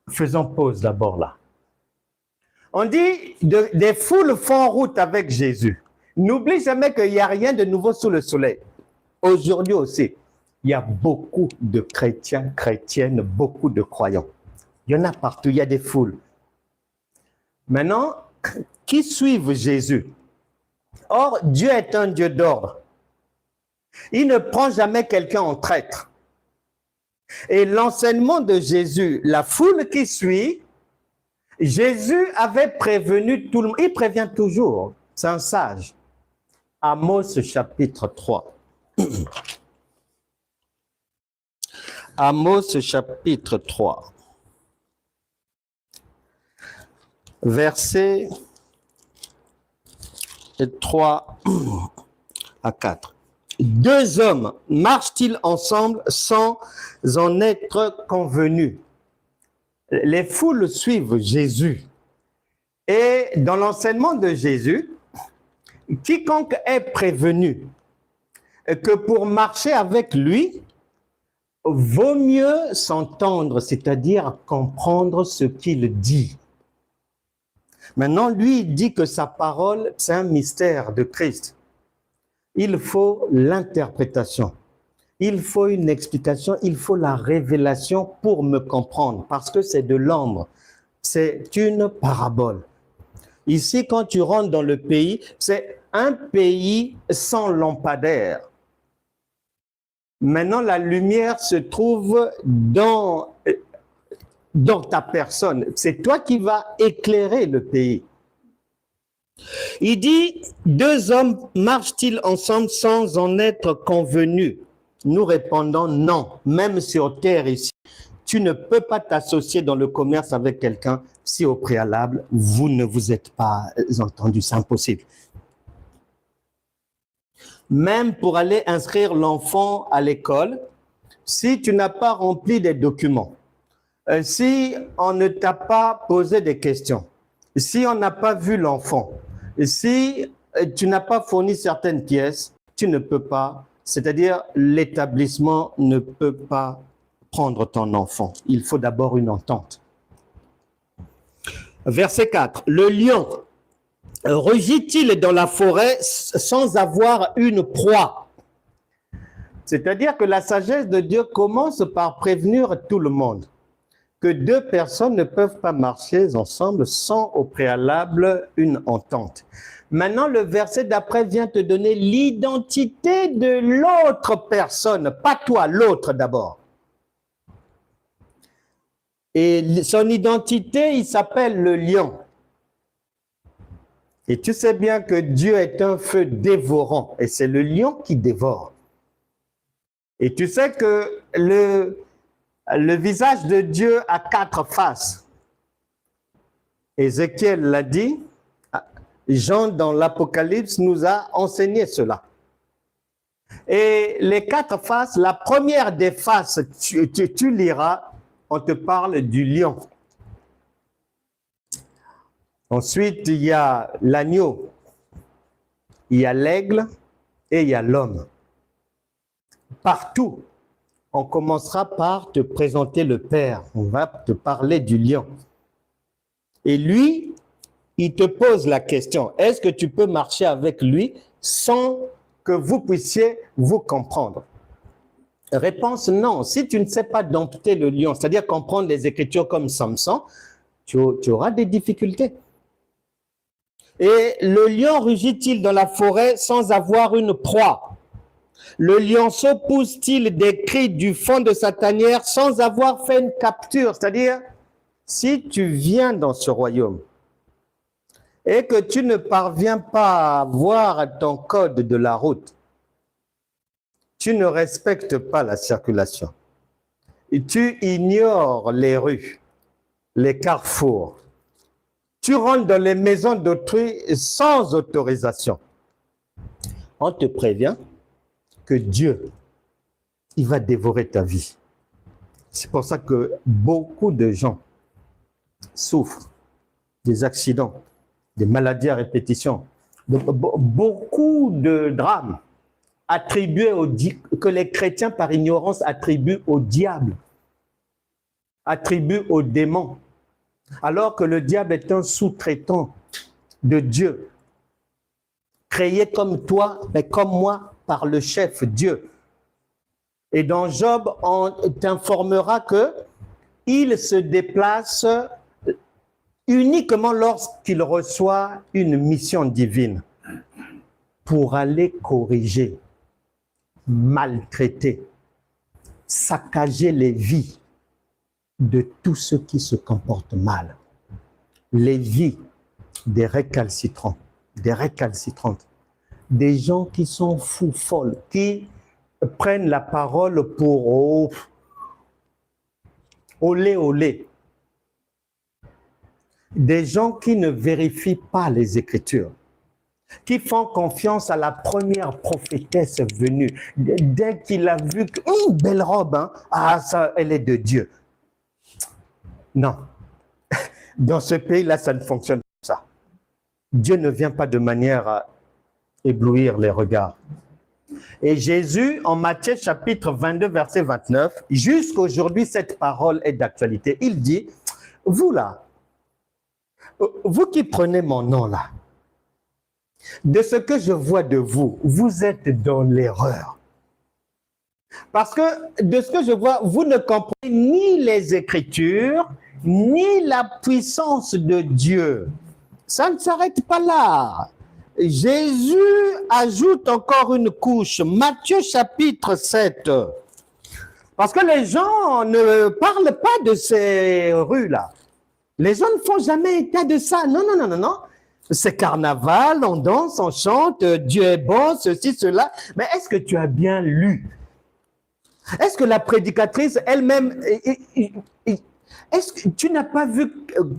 Faisons pause d'abord là. On dit, des foules font route avec Jésus. N'oublie jamais qu'il n'y a rien de nouveau sous le soleil. Aujourd'hui aussi, il y a beaucoup de chrétiens, chrétiennes, beaucoup de croyants. Il y en a partout, il y a des foules. Maintenant, qui suivent Jésus. Or, Dieu est un Dieu d'ordre. Il ne prend jamais quelqu'un en traître. Et l'enseignement de Jésus, la foule qui suit, Jésus avait prévenu tout le monde. Il prévient toujours, c'est un sage. Amos chapitre 3. Amos chapitre 3. Versets 3 à 4. 2 hommes marchent-ils ensemble sans en être convenus? Les foules suivent Jésus. Et dans l'enseignement de Jésus, quiconque est prévenu que pour marcher avec lui, vaut mieux s'entendre, c'est-à-dire comprendre ce qu'il dit. Maintenant, lui, il dit que sa parole, c'est un mystère de Christ. Il faut l'interprétation. Il faut une explication, il faut la révélation pour me comprendre, parce que c'est de l'ombre. C'est une parabole. Ici, quand tu rentres dans le pays, c'est un pays sans lampadaire. Maintenant, la lumière se trouve dans ta personne. C'est toi qui vas éclairer le pays. Il dit, 2 hommes marchent-ils ensemble sans en être convenus? Nous répondons non. Même sur terre ici, tu ne peux pas t'associer dans le commerce avec quelqu'un si au préalable, vous ne vous êtes pas entendus. C'est impossible. Même pour aller inscrire l'enfant à l'école, si tu n'as pas rempli des documents, Si on ne t'a pas posé des questions, si on n'a pas vu l'enfant, si tu n'as pas fourni certaines pièces, tu ne peux pas, c'est-à-dire l'établissement ne peut pas prendre ton enfant. Il faut d'abord une entente. Verset 4. Le lion rugit-il dans la forêt sans avoir une proie? C'est-à-dire que la sagesse de Dieu commence par prévenir tout le monde que deux personnes ne peuvent pas marcher ensemble sans au préalable une entente. Maintenant, le verset d'après vient te donner l'identité de l'autre personne, pas toi, l'autre d'abord. Et son identité, il s'appelle le lion. Et tu sais bien que Dieu est un feu dévorant, et c'est le lion qui dévore. Et tu sais que le visage de Dieu a 4 faces. Ézéchiel l'a dit, Jean dans l'Apocalypse nous a enseigné cela. Et les 4 faces, la première des faces, tu liras, on te parle du lion. Ensuite, il y a l'agneau, il y a l'aigle et il y a l'homme. Partout, on commencera par te présenter le Père. On va te parler du lion. Et lui, il te pose la question, est-ce que tu peux marcher avec lui sans que vous puissiez vous comprendre? Réponse non. Si tu ne sais pas dompter le lion, c'est-à-dire comprendre les Écritures comme Samson, tu auras des difficultés. Et le lion rugit-il dans la forêt sans avoir une proie? Le lionceau pousse-t-il des cris du fond de sa tanière sans avoir fait une capture? C'est-à-dire, si tu viens dans ce royaume et que tu ne parviens pas à voir ton code de la route, tu ne respectes pas la circulation. Et tu ignores les rues, les carrefours. Tu rentres dans les maisons d'autrui sans autorisation. On te prévient que Dieu, il va dévorer ta vie. C'est pour ça que beaucoup de gens souffrent des accidents, des maladies à répétition, beaucoup de drames attribués que les chrétiens par ignorance attribuent au diable, attribuent aux démons, alors que le diable est un sous-traitant de Dieu, créé comme toi, mais comme moi, par le chef Dieu. Et dans Job, on t'informera que il se déplace uniquement lorsqu'il reçoit une mission divine pour aller corriger, maltraiter, saccager les vies de tous ceux qui se comportent mal. Les vies des récalcitrants, des récalcitrantes, des gens qui sont fous, folles, qui prennent la parole pour olé, olé. Des gens qui ne vérifient pas les Écritures, qui font confiance à la première prophétesse venue. Dès qu'il a vu une belle robe, hein, ah ça, elle est de Dieu. Non. Dans ce pays-là, ça ne fonctionne pas ça. Dieu ne vient pas de manière à éblouir les regards. Et Jésus, en Matthieu chapitre 22, verset 29, jusqu'aujourd'hui, cette parole est d'actualité. Il dit, vous là, vous qui prenez mon nom là, de ce que je vois de vous, vous êtes dans l'erreur. Parce que de ce que je vois, vous ne comprenez ni les Écritures, ni la puissance de Dieu. Ça ne s'arrête pas là. Jésus ajoute encore une couche. Matthieu chapitre 7. Parce que les gens ne parlent pas de ces rues-là. Les gens ne font jamais état de ça. Non, non, non, non, non. C'est carnaval, on danse, on chante, Dieu est bon, ceci, cela. Mais est-ce que tu as bien lu? Est-ce que la prédicatrice elle-même, est-ce que tu n'as pas vu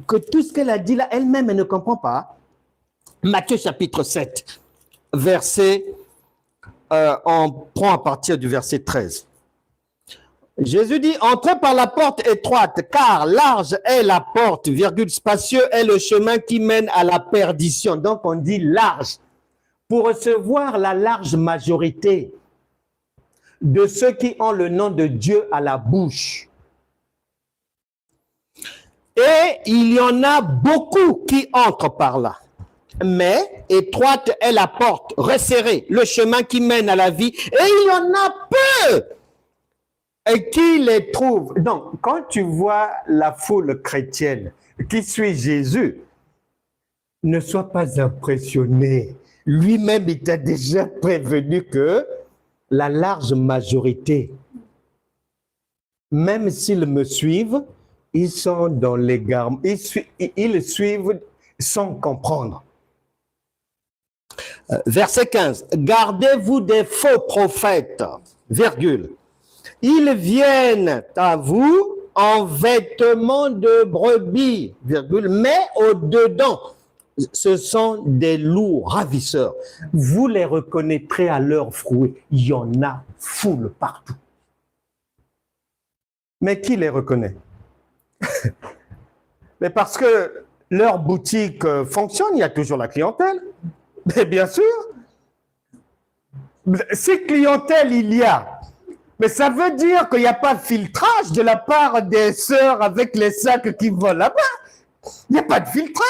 que tout ce qu'elle a dit là, elle-même, elle ne comprend pas? Matthieu chapitre 7, verset, on prend à partir du verset 13. Jésus dit, entrez par la porte étroite, car large est la porte, virgule, spacieux est le chemin qui mène à la perdition. Donc on dit large, pour recevoir la large majorité de ceux qui ont le nom de Dieu à la bouche. Et il y en a beaucoup qui entrent par là. Mais étroite est la porte, resserrée, le chemin qui mène à la vie. Et il y en a peu qui les trouvent. Donc, quand tu vois la foule chrétienne qui suit Jésus, ne sois pas impressionné. Lui-même, il t'a déjà prévenu que la large majorité, même s'ils me suivent, ils sont dans l'égarement. Ils suivent sans comprendre. Verset 15. Gardez-vous des faux prophètes, virgule. Ils viennent à vous en vêtements de brebis, virgule, mais au-dedans, ce sont des loups ravisseurs. Vous les reconnaîtrez à leurs fruits. Il y en a foule partout. Mais qui les reconnaît? Mais parce que leur boutique fonctionne, il y a toujours la clientèle. Mais bien sûr. Si clientèle il y a, mais ça veut dire qu'il n'y a pas de filtrage de la part des sœurs avec les sacs qui vont là-bas. Il n'y a pas de filtrage.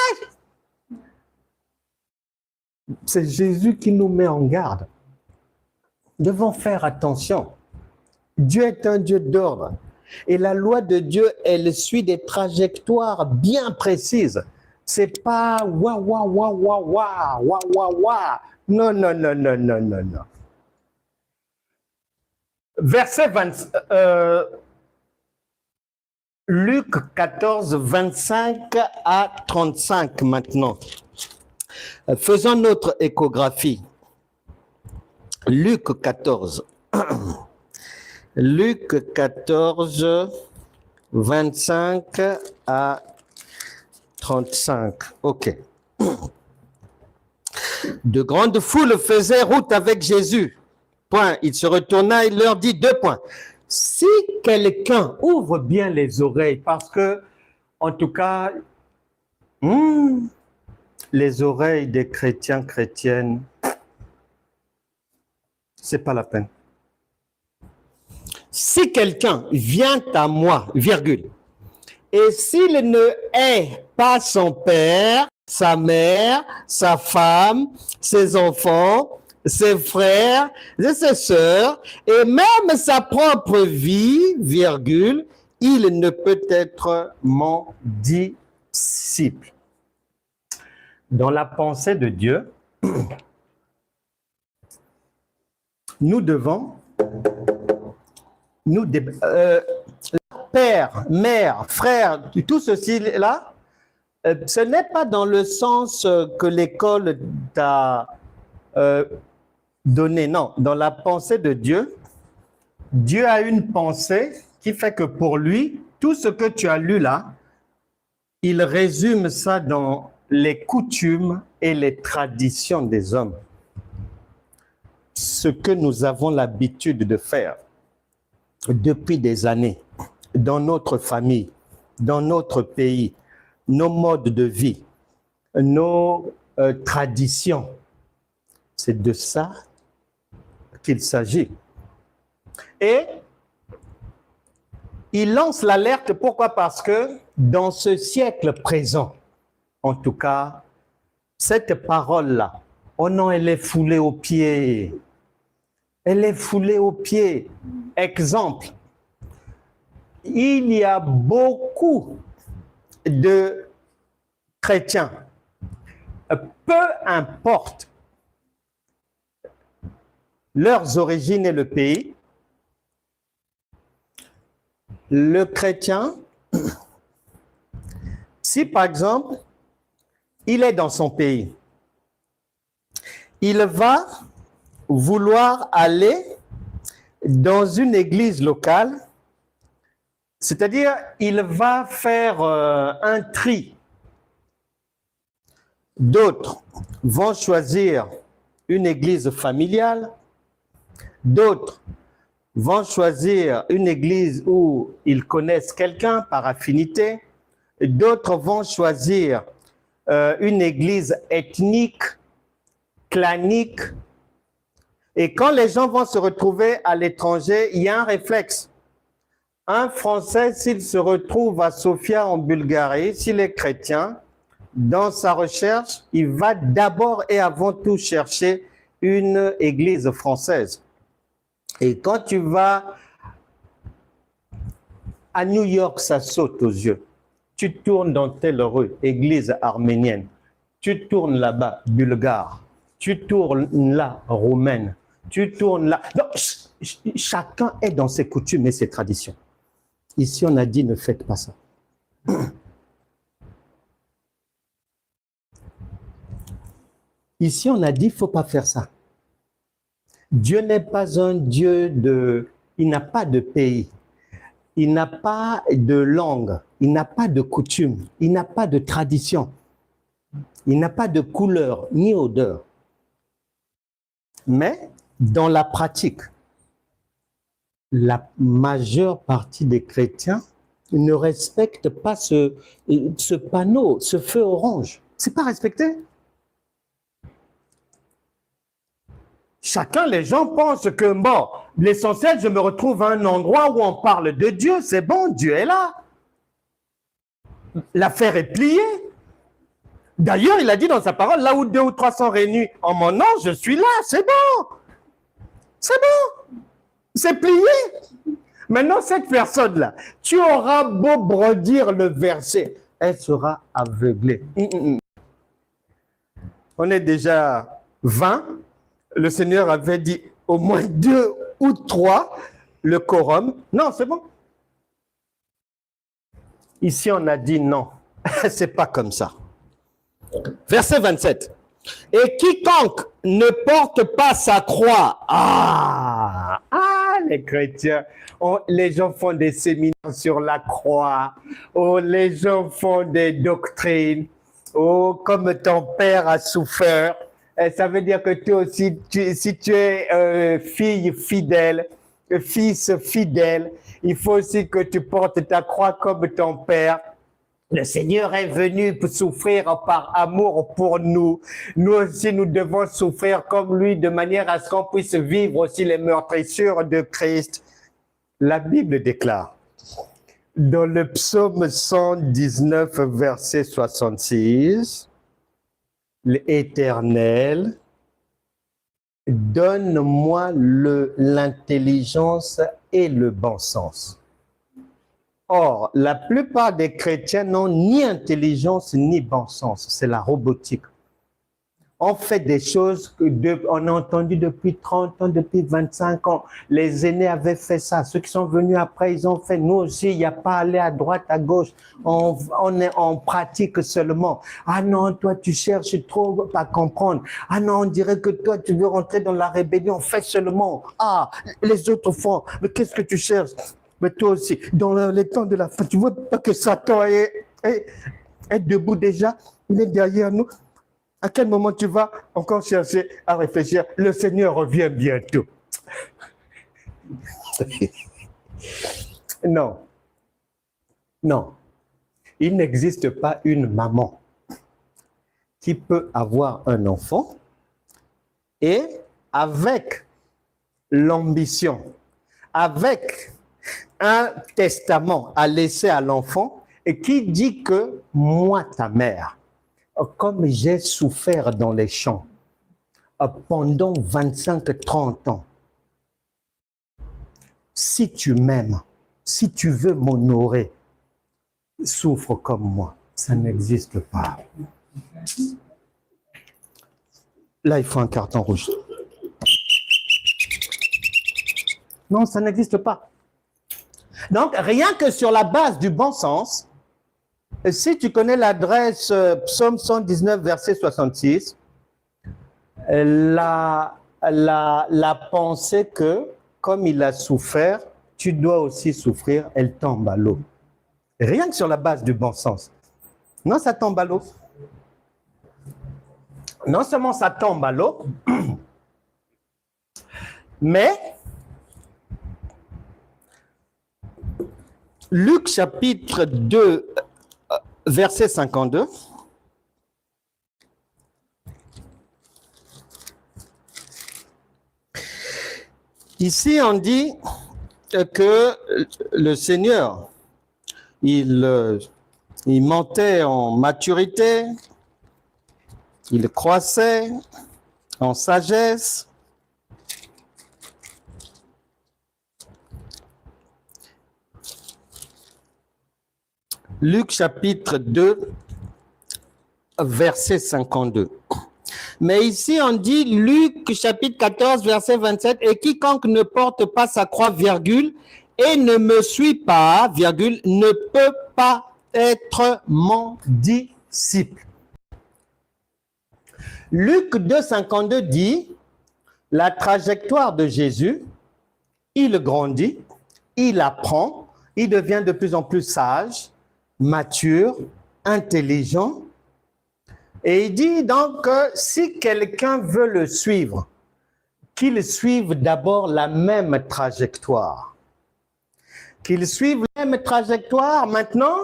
C'est Jésus qui nous met en garde. Nous devons faire attention. Dieu est un Dieu d'ordre. Et la loi de Dieu, elle suit des trajectoires bien précises. C'est pas wa wa wa wa wa wa wa wa. Non, non, non, non, non, non, non. Verset 20, Luc 14, 25 à 35 maintenant. Faisons notre échographie. Luc 14. Luc 14, 25 à 35. OK. De grandes foules faisaient route avec Jésus. Point. Il se retourna et leur dit 2 points. Si quelqu'un ouvre bien les oreilles, parce que, en tout cas, les oreilles des chrétiens, chrétiennes, c'est pas la peine. Si quelqu'un vient à moi, virgule, et s'il ne hait pas son père, sa mère, sa femme, ses enfants, ses frères et ses sœurs, et même sa propre vie, virgule, il ne peut être mon disciple. Dans la pensée de Dieu, nous devons, père, mère, frère, tout ceci-là, ce n'est pas dans le sens que l'école t'a donné. Non, dans la pensée de Dieu, Dieu a une pensée qui fait que pour lui, tout ce que tu as lu là, il résume ça dans les coutumes et les traditions des hommes. Ce que nous avons l'habitude de faire depuis des années, dans notre famille, dans notre pays, nos modes de vie, nos traditions. C'est de ça qu'il s'agit. Et il lance l'alerte, pourquoi? Parce que dans ce siècle présent, en tout cas, cette parole-là, oh non, elle est foulée aux pieds. Elle est foulée aux pieds. Exemple, il y a beaucoup de chrétiens, peu importe leurs origines et le pays, le chrétien, si par exemple, il est dans son pays, il va vouloir aller dans une église locale, c'est-à-dire il va faire un tri. D'autres vont choisir une église familiale, d'autres vont choisir une église où ils connaissent quelqu'un par affinité. D'autres vont choisir une église ethnique, clanique. Et quand les gens vont se retrouver à l'étranger, il y a un réflexe. Un Français, s'il se retrouve à Sofia en Bulgarie, s'il est chrétien, dans sa recherche, il va d'abord et avant tout chercher une église française. Et quand tu vas à New York, ça saute aux yeux. Tu tournes dans telle rue, église arménienne. Tu tournes là-bas, bulgare. Tu tournes là, roumaine. Tu tournes là. Non, chacun est dans ses coutumes et ses traditions. Ici, on a dit, ne faites pas ça. Ici, on a dit, il ne faut pas faire ça. Dieu n'est pas un Dieu de... Il n'a pas de pays. Il n'a pas de langue. Il n'a pas de coutume. Il n'a pas de tradition. Il n'a pas de couleur ni odeur. Mais dans la pratique, la majeure partie des chrétiens ne respectent pas ce panneau, ce feu orange. Ce n'est pas respecté. Chacun, les gens pensent que, bon, l'essentiel, je me retrouve à un endroit où on parle de Dieu, c'est bon, Dieu est là. L'affaire est pliée. D'ailleurs, il a dit dans sa parole, là où 2 ou 3 sont réunis en mon nom, je suis là, c'est bon. C'est bon. C'est plié. Maintenant, cette personne-là, tu auras beau brandir le verset, elle sera aveuglée. On est déjà 20. Le Seigneur avait dit au moins 2 ou 3, le quorum. Non, c'est bon. Ici, on a dit non. C'est pas comme ça. Verset 27. Et quiconque ne porte pas sa croix. Les chrétiens, les gens font des séminaires sur la croix. Les gens font des doctrines. Comme ton père a souffert. Ça veut dire que toi aussi, si tu es fille fidèle, fils fidèle, il faut aussi que tu portes ta croix comme ton père. Le Seigneur est venu pour souffrir par amour pour nous. Nous aussi, nous devons souffrir comme lui de manière à ce qu'on puisse vivre aussi les meurtrissures de Christ. La Bible déclare, dans le psaume 119, verset 66, l'Éternel, donne-moi l'intelligence et le bon sens. Or, la plupart des chrétiens n'ont ni intelligence ni bon sens. C'est la robotique. On fait des choses qu'on a entendues depuis 30 ans, depuis 25 ans. Les aînés avaient fait ça. Ceux qui sont venus après, ils ont fait. Nous aussi, il n'y a pas à aller à droite, à gauche. On pratique seulement. Ah non, toi, tu cherches trop à comprendre. Ah non, on dirait que toi, tu veux rentrer dans la rébellion. Fais seulement. Ah, les autres font. Mais qu'est-ce que tu cherches? Mais toi aussi, dans les temps de la fin, tu ne vois pas que Satan est debout déjà? Il est derrière nous. À quel moment tu vas encore chercher à réfléchir? Le Seigneur revient bientôt. Non. Non. Il n'existe pas une maman qui peut avoir un enfant et avec l'ambition, avec un testament à laisser à l'enfant et qui dit que moi, ta mère, comme j'ai souffert dans les champs pendant 25-30 ans, si tu m'aimes, si tu veux m'honorer, souffre comme moi. Ça n'existe pas. Là, il faut un carton rouge. Non, ça n'existe pas. Donc, rien que sur la base du bon sens, si tu connais l'adresse Psaume 119, verset 66, la pensée que, comme il a souffert, tu dois aussi souffrir, elle tombe à l'eau. Rien que sur la base du bon sens. Non, ça tombe à l'eau. Non seulement ça tombe à l'eau, mais Luc chapitre 2, verset 52. Ici, on dit que le Seigneur, il montait en maturité, il croissait en sagesse. Luc chapitre 2, verset 52. Mais ici, on dit Luc chapitre 14, verset 27, « Et quiconque ne porte pas sa croix, virgule, et ne me suit pas, virgule, ne peut pas être mon disciple. » Luc 2, 52 dit, la trajectoire de Jésus, il grandit, il apprend, il devient de plus en plus sage, mature, intelligent. Et il dit donc que si quelqu'un veut le suivre, qu'il suive d'abord la même trajectoire. Qu'il suive la même trajectoire. Maintenant,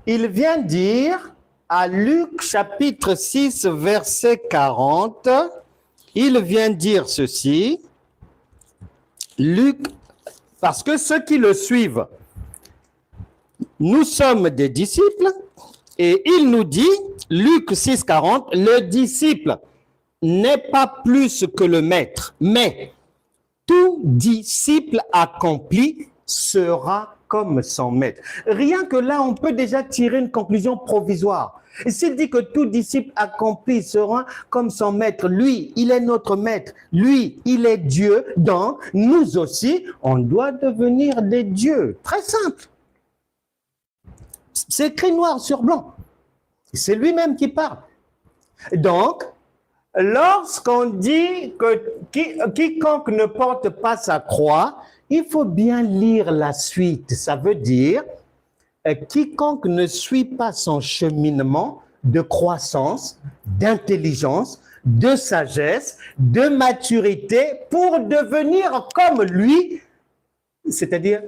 il vient dire à Luc chapitre 6, verset 40, il vient dire ceci, Luc, parce que ceux qui le suivent, nous sommes des disciples, et il nous dit, Luc 6, 40, le disciple n'est pas plus que le maître, mais tout disciple accompli sera comme son maître. Rien que là, on peut déjà tirer une conclusion provisoire. Et s'il dit que tout disciple accompli sera comme son maître, lui, il est notre maître, lui, il est Dieu, donc nous aussi, on doit devenir des dieux. Très simple. C'est écrit noir sur blanc. C'est lui-même qui parle. Donc, lorsqu'on dit que quiconque ne porte pas sa croix, il faut bien lire la suite. Ça veut dire quiconque ne suit pas son cheminement de croissance, d'intelligence, de sagesse, de maturité pour devenir comme lui, c'est-à-dire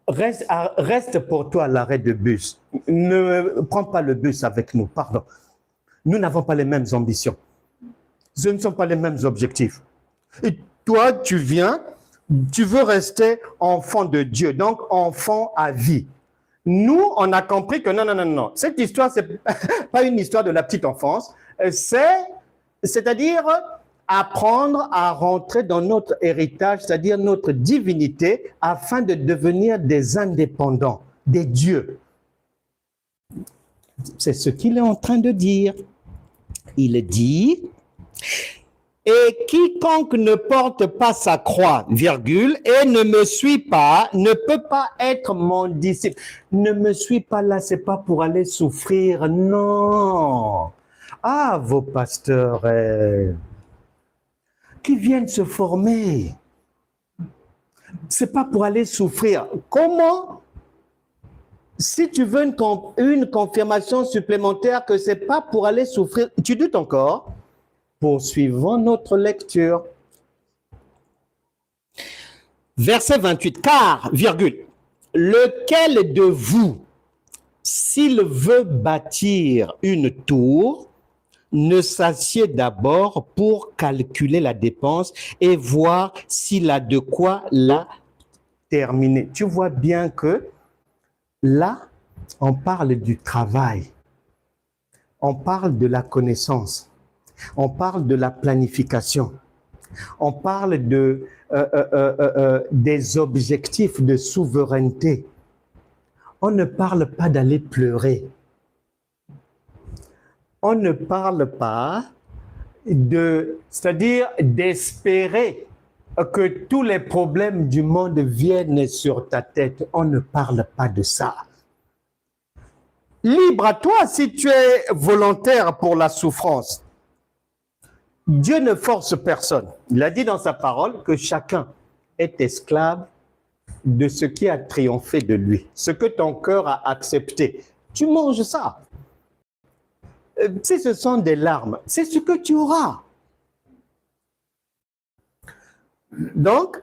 reste pour toi à l'arrêt de bus. Ne prends pas le bus avec nous, pardon. Nous n'avons pas les mêmes ambitions. Ce ne sont pas les mêmes objectifs. Et toi, tu viens, tu veux rester enfant de Dieu, donc enfant à vie. Nous, on a compris que non. Cette histoire, c'est pas une histoire de la petite enfance. C'est-à-dire apprendre à rentrer dans notre héritage, c'est-à-dire notre divinité, afin de devenir des indépendants, des dieux. C'est ce qu'il est en train de dire. Il dit, et quiconque ne porte pas sa croix, virgule, et ne me suit pas, ne peut pas être mon disciple. Ne me suis pas là, c'est pas pour aller souffrir, non. Ah, vos pasteurs qui viennent se former, c'est pas pour aller souffrir. Comment? Si tu veux une confirmation supplémentaire que c'est pas pour aller souffrir, tu doutes encore? Poursuivons notre lecture. Verset 28, car, virgule, lequel de vous, s'il veut bâtir une tour, ne s'assied d'abord pour calculer la dépense et voir s'il a de quoi la terminer. Tu vois bien que là, on parle du travail, on parle de la connaissance, on parle de la planification, on parle des objectifs de souveraineté. On ne parle pas d'aller pleurer. On ne parle pas c'est-à-dire d'espérer que tous les problèmes du monde viennent sur ta tête. On ne parle pas de ça. Libre à toi si tu es volontaire pour la souffrance. Dieu ne force personne. Il a dit dans sa parole que chacun est esclave de ce qui a triomphé de lui, ce que ton cœur a accepté. Tu manges ça. Si ce sont des larmes, c'est ce que tu auras. Donc,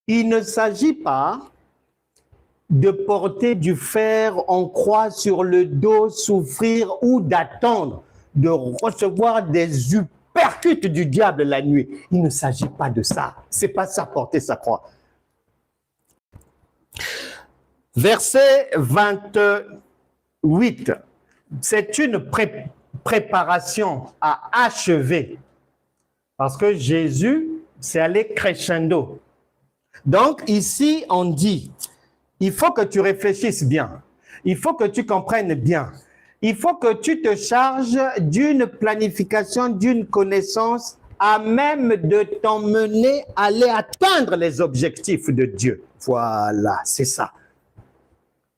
il ne s'agit pas de porter du fer en croix sur le dos, souffrir ou d'attendre de recevoir des uppercuts du diable la nuit. Il ne s'agit pas de ça. C'est pas ça, porter sa croix. Verset 28. C'est une préparation à achever. Parce que Jésus, c'est allé crescendo. Donc, ici, on dit, il faut que tu réfléchisses bien. Il faut que tu comprennes bien. Il faut que tu te charges d'une planification, d'une connaissance à même de t'emmener à aller atteindre les objectifs de Dieu. Voilà, c'est ça.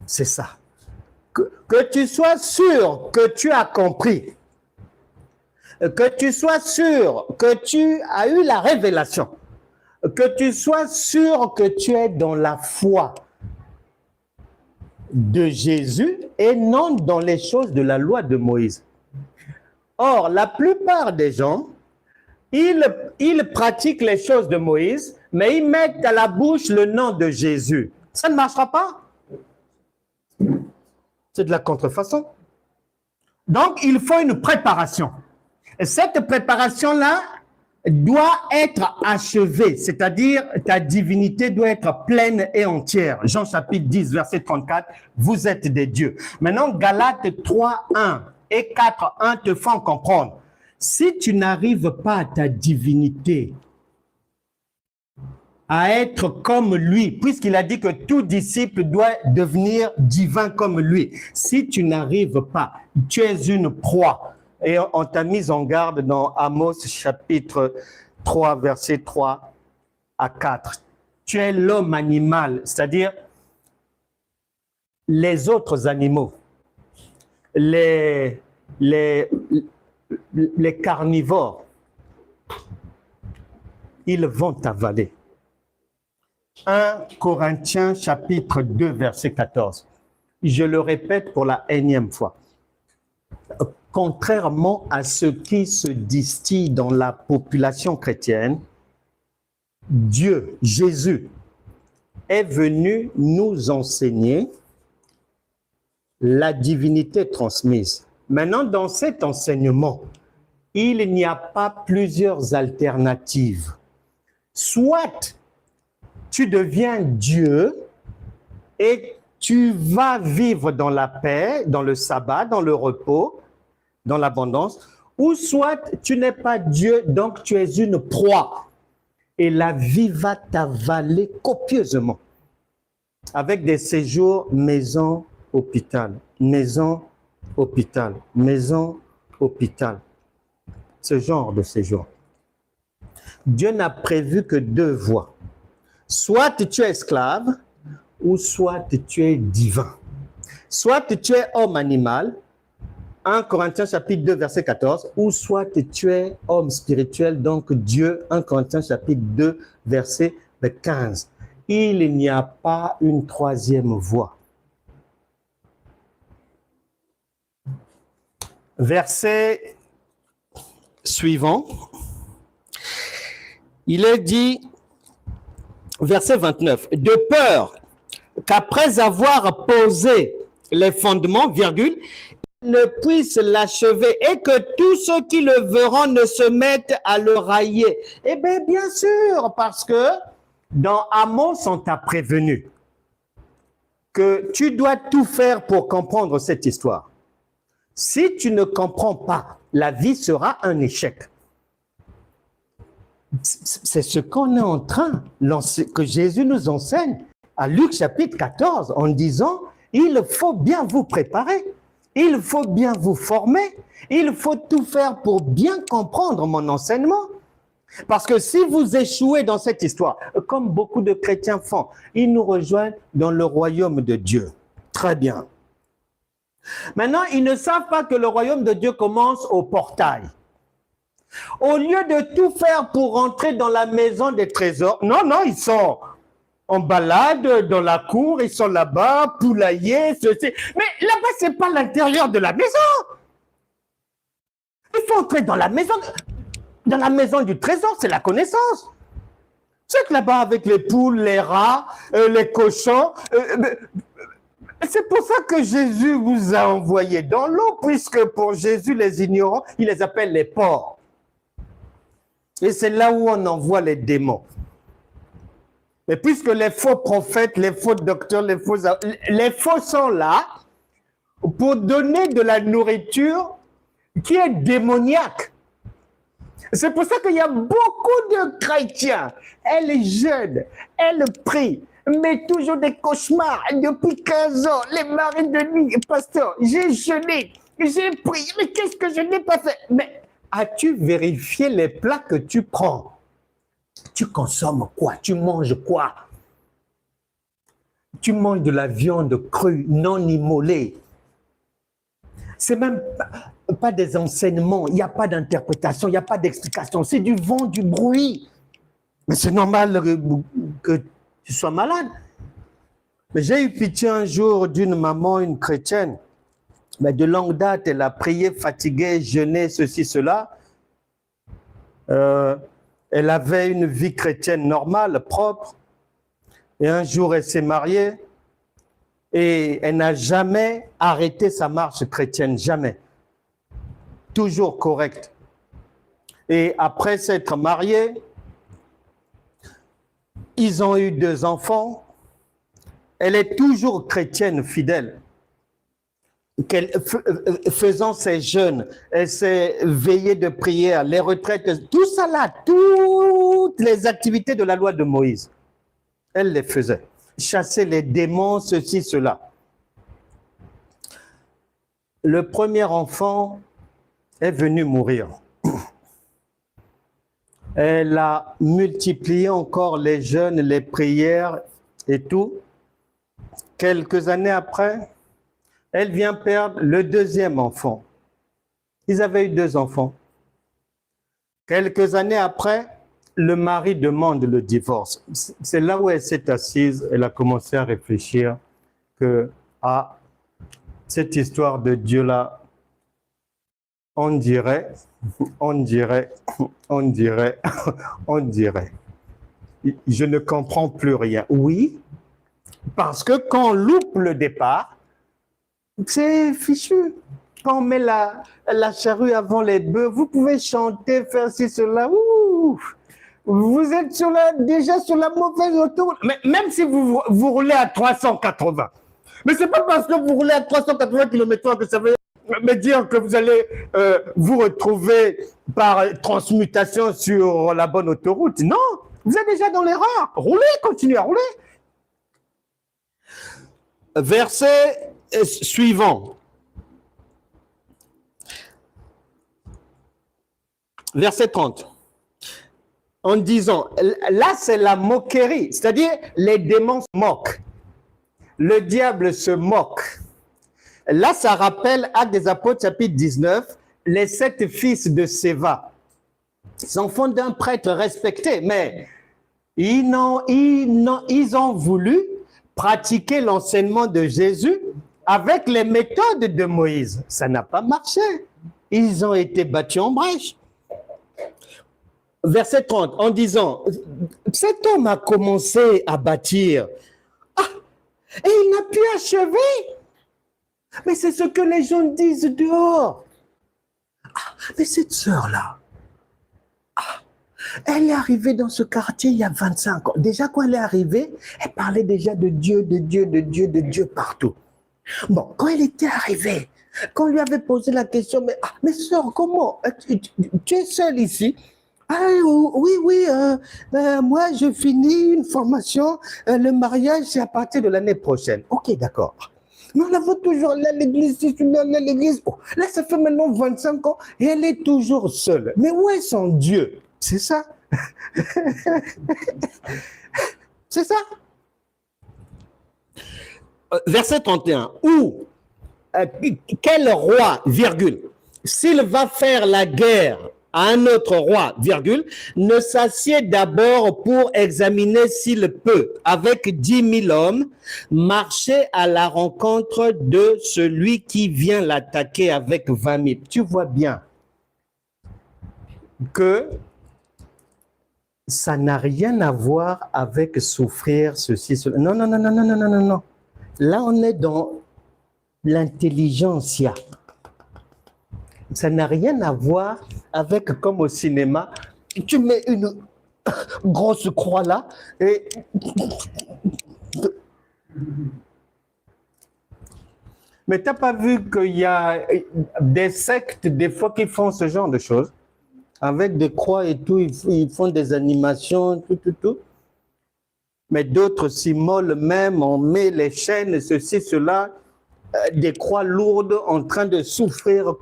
C'est ça. Que tu sois sûr que tu as compris. Que tu sois sûr que tu as eu la révélation. Que tu sois sûr que tu es dans la foi de Jésus et non dans les choses de la loi de Moïse. Or, la plupart des gens, ils pratiquent les choses de Moïse, mais ils mettent à la bouche le nom de Jésus. Ça ne marchera pas. C'est de la contrefaçon. Donc, il faut une préparation. Et cette préparation-là doit être achevée, c'est-à-dire ta divinité doit être pleine et entière. Jean chapitre 10, verset 34, vous êtes des dieux. Maintenant, Galates 3, 1 et 4, 1 te font comprendre. Si tu n'arrives pas à ta divinité, à être comme lui, puisqu'il a dit que tout disciple doit devenir divin comme lui. Si tu n'arrives pas, tu es une proie. Et on t'a mis en garde dans Amos chapitre 3, verset 3 à 4. Tu es l'homme animal, c'est-à-dire les autres animaux, les carnivores, ils vont t'avaler. 1 Corinthiens chapitre 2, verset 14. Je le répète pour la énième fois. Contrairement à ce qui se distille dans la population chrétienne, Dieu, Jésus, est venu nous enseigner la divinité transmise. Maintenant, dans cet enseignement, il n'y a pas plusieurs alternatives. Soit tu deviens Dieu et tu vas vivre dans la paix, dans le sabbat, dans le repos, dans l'abondance, ou soit tu n'es pas Dieu, donc tu es une proie. Et la vie va t'avaler copieusement. Avec des séjours maison-hôpital, maison-hôpital, maison-hôpital. Ce genre de séjour. Dieu n'a prévu que deux voies. Soit tu es esclave, ou soit tu es divin. Soit tu es homme animal, 1 Corinthiens chapitre 2, verset 14, ou soit tu es homme spirituel, donc Dieu, 1 Corinthiens chapitre 2, verset 15. Il n'y a pas une troisième voie. Verset suivant, il est dit, verset 29, de peur qu'après avoir posé les fondements, virgule, ne puisse l'achever et que tous ceux qui le verront ne se mettent à le railler. Eh bien sûr, parce que dans Amos, on t'a prévenu que tu dois tout faire pour comprendre cette histoire. Si tu ne comprends pas, la vie sera un échec. C'est ce qu'on est en train, que Jésus nous enseigne à Luc chapitre 14, en disant, il faut bien vous préparer. Il faut bien vous former. Il faut tout faire pour bien comprendre mon enseignement. Parce que si vous échouez dans cette histoire, comme beaucoup de chrétiens font, ils nous rejoignent dans le royaume de Dieu. Très bien. Maintenant, ils ne savent pas que le royaume de Dieu commence au portail. Au lieu de tout faire pour rentrer dans la maison des trésors, non, ils sont en balade dans la cour, ils sont là-bas, poulailler, ceci. Mais là-bas, ce n'est pas l'intérieur de la maison. Il faut entrer dans la maison du trésor, c'est la connaissance. C'est que là-bas, avec les poules, les rats, les cochons, C'est pour ça que Jésus vous a envoyé dans l'eau, puisque pour Jésus, les ignorants, il les appelle les porcs. Et c'est là où on envoie les démons. Mais puisque les faux prophètes, les faux docteurs, les faux sont là pour donner de la nourriture qui est démoniaque. C'est pour ça qu'il y a beaucoup de chrétiens. Elle jeûne, elle prie, mais toujours des cauchemars. Depuis 15 ans, les maris de nuit, pasteur, j'ai jeûné, j'ai prié, mais qu'est-ce que je n'ai pas fait? Mais as-tu vérifié les plats que tu prends? Tu consommes quoi? Tu manges quoi? Tu manges de la viande crue, non immolée. C'est même pas des enseignements, il n'y a pas d'interprétation, il n'y a pas d'explication. C'est du vent, du bruit. Mais c'est normal que tu sois malade. Mais j'ai eu pitié un jour d'une maman, une chrétienne. Mais de longue date, elle a prié, fatiguée, jeûné, ceci, cela. Elle avait une vie chrétienne normale, propre. Et un jour, elle s'est mariée. Et elle n'a jamais arrêté sa marche chrétienne, jamais. Toujours correcte. Et après s'être mariés, ils ont eu 2 enfants. Elle est toujours chrétienne, fidèle. Faisant ses jeûnes, elle s'est veillée de prière, les retraites, tout ça là, toutes les activités de la loi de Moïse, elle les faisait. Chasser les démons, ceci, cela. Le premier enfant est venu mourir. Elle a multiplié encore les jeûnes, les prières et tout. Quelques années après, elle vient perdre le 2e enfant. Ils avaient eu 2 enfants. Quelques années après, le mari demande le divorce. C'est là où elle s'est assise, elle a commencé à réfléchir que, cette histoire de Dieu-là, on dirait, je ne comprends plus rien. Oui, parce que quand on loupe le départ, c'est fichu. Quand on met la charrue avant les bœufs, vous pouvez chanter, faire ci, cela. Ouh, vous êtes déjà sur la mauvaise autoroute. Mais même si vous roulez à 380, mais c'est pas parce que vous roulez à 380 km/h que ça veut me dire que vous allez vous retrouver par transmutation sur la bonne autoroute. Non, vous êtes déjà dans l'erreur. Roulez, continuez à rouler. Verset suivant. Verset 30. En disant, là c'est la moquerie, c'est-à-dire les démons se moquent. Le diable se moque. Là, ça rappelle Actes des Apôtres, chapitre 19, les 7 fils de Séva. Ils enfants d'un prêtre respecté, mais ils ont voulu pratiquer l'enseignement de Jésus avec les méthodes de Moïse. Ça n'a pas marché. Ils ont été battus en brèche. Verset 30, en disant, cet homme a commencé à bâtir. Et il n'a pu achever. Mais c'est ce que les gens disent dehors. Mais cette sœur-là, elle est arrivée dans ce quartier il y a 25 ans. Déjà, quand elle est arrivée, elle parlait déjà de Dieu, de Dieu, de Dieu, de Dieu partout. Bon, quand elle était arrivée, quand on lui avait posé la question, mais sœur, comment? Tu es seule ici? Oui, moi je finis une formation, le mariage c'est à partir de l'année prochaine. Ok, d'accord. Mais on la voit toujours là, l'église, l'église. Oh, là, ça fait maintenant 25 ans et elle est toujours seule. Mais où est son Dieu? C'est ça. C'est ça. Verset 31. Ou, quel roi, virgule, s'il va faire la guerre à un autre roi, virgule, ne s'assied d'abord pour examiner s'il peut, avec 10 000 hommes, marcher à la rencontre de celui qui vient l'attaquer avec 20 000. Tu vois bien que ça n'a rien à voir avec souffrir ceci, cela. Non. Là, on est dans l'intelligentsia. Ça n'a rien à voir avec, comme au cinéma, tu mets une grosse croix là et... Mais tu n'as pas vu qu'il y a des sectes, des fois, qui font ce genre de choses, avec des croix et tout, ils font des animations, tout. Mais d'autres s'immolent même, on met les chaînes, ceci, cela, des croix lourdes en train de souffrir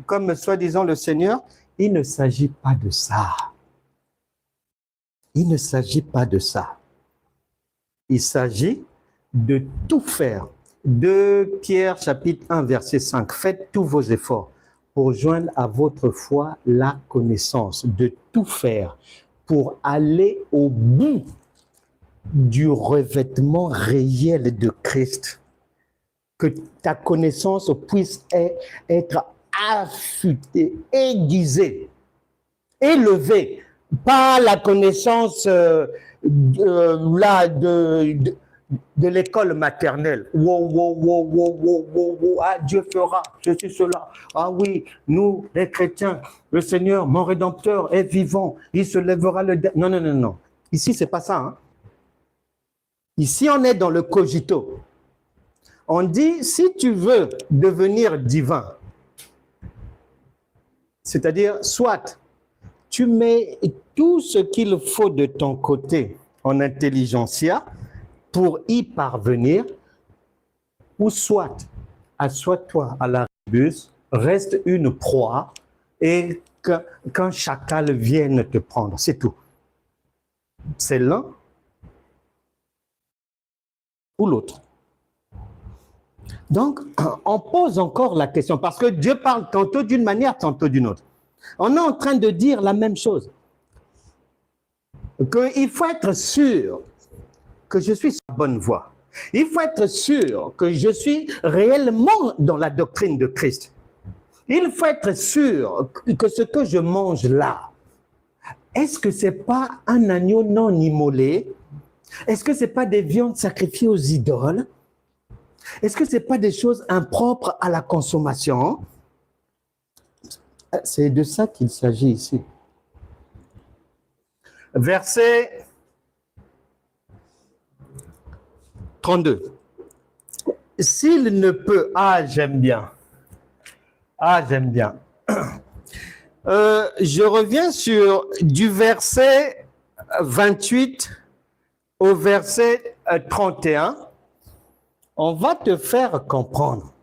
comme soi-disant le Seigneur. Il ne s'agit pas de ça. Il ne s'agit pas de ça. Il s'agit de tout faire. 2 Pierre chapitre 1 verset 5. Faites tous vos efforts pour joindre à votre foi la connaissance, de tout faire pour aller au bout du revêtement réel de Christ. Que ta connaissance puisse être affûtée, aiguisée, élevée, pas la connaissance de l'école maternelle. Wow, ah, Dieu fera ceci, cela. Ah oui, nous, les chrétiens, le Seigneur, mon Rédempteur, est vivant. Il se lèvera le... Non. Ici, c'est pas ça. Hein? Ici, on est dans le cogito. On dit, si tu veux devenir divin, c'est-à-dire, soit tu mets tout ce qu'il faut de ton côté en intelligentsia pour y parvenir, ou soit, assois-toi à la rébus, reste une proie et qu'un chacal vienne te prendre, c'est tout. C'est l'un ou l'autre. Donc, on pose encore la question, parce que Dieu parle tantôt d'une manière, tantôt d'une autre. On est en train de dire la même chose. Qu'il faut être sûr que je suis sur la bonne voie. Il faut être sûr que je suis réellement dans la doctrine de Christ. Il faut être sûr que ce que je mange là, est-ce que ce n'est pas un agneau non immolé? Est-ce que ce n'est pas des viandes sacrifiées aux idoles? Est-ce que ce n'est pas des choses impropres à la consommation? C'est de ça qu'il s'agit ici. Verset 32. S'il ne peut... Ah, j'aime bien. Ah, j'aime bien. Je reviens sur du verset 28 au verset 31. On va te faire comprendre.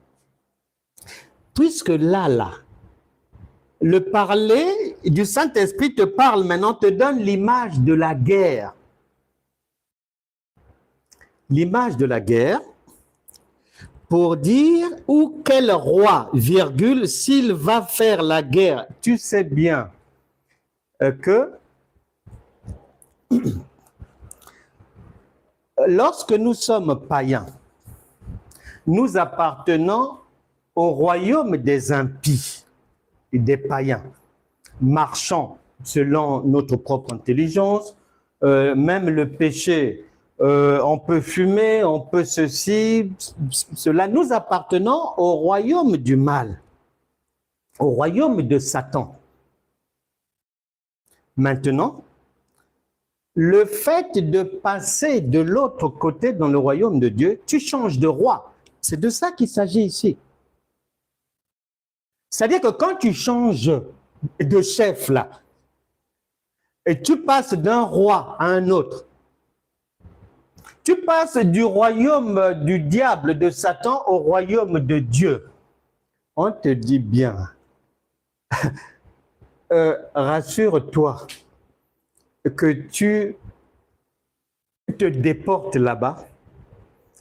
Puisque là, le parler du Saint-Esprit te parle maintenant, te donne l'image de la guerre. L'image de la guerre pour dire où quel roi, virgule, s'il va faire la guerre. Tu sais bien que lorsque nous sommes païens, nous appartenons au royaume des impies et des païens, marchant selon notre propre intelligence, même le péché, on peut fumer, on peut ceci, cela. Nous appartenons au royaume du mal, au royaume de Satan. Maintenant, le fait de passer de l'autre côté dans le royaume de Dieu, tu changes de roi. C'est de ça qu'il s'agit ici. C'est-à-dire que quand tu changes de chef là, et tu passes d'un roi à un autre, tu passes du royaume du diable, de Satan, au royaume de Dieu. On te dit bien, rassure-toi que tu te déportes là-bas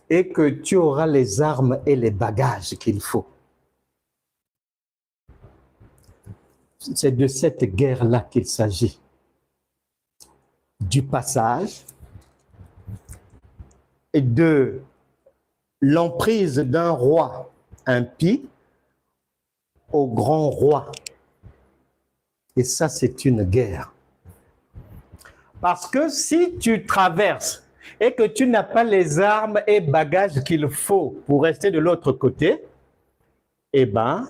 et que tu auras les armes et les bagages qu'il faut. C'est de cette guerre-là qu'il s'agit. Du passage et de l'emprise d'un roi impie au grand roi. Et ça, c'est une guerre. Parce que si tu traverses et que tu n'as pas les armes et bagages qu'il faut pour rester de l'autre côté, eh bien,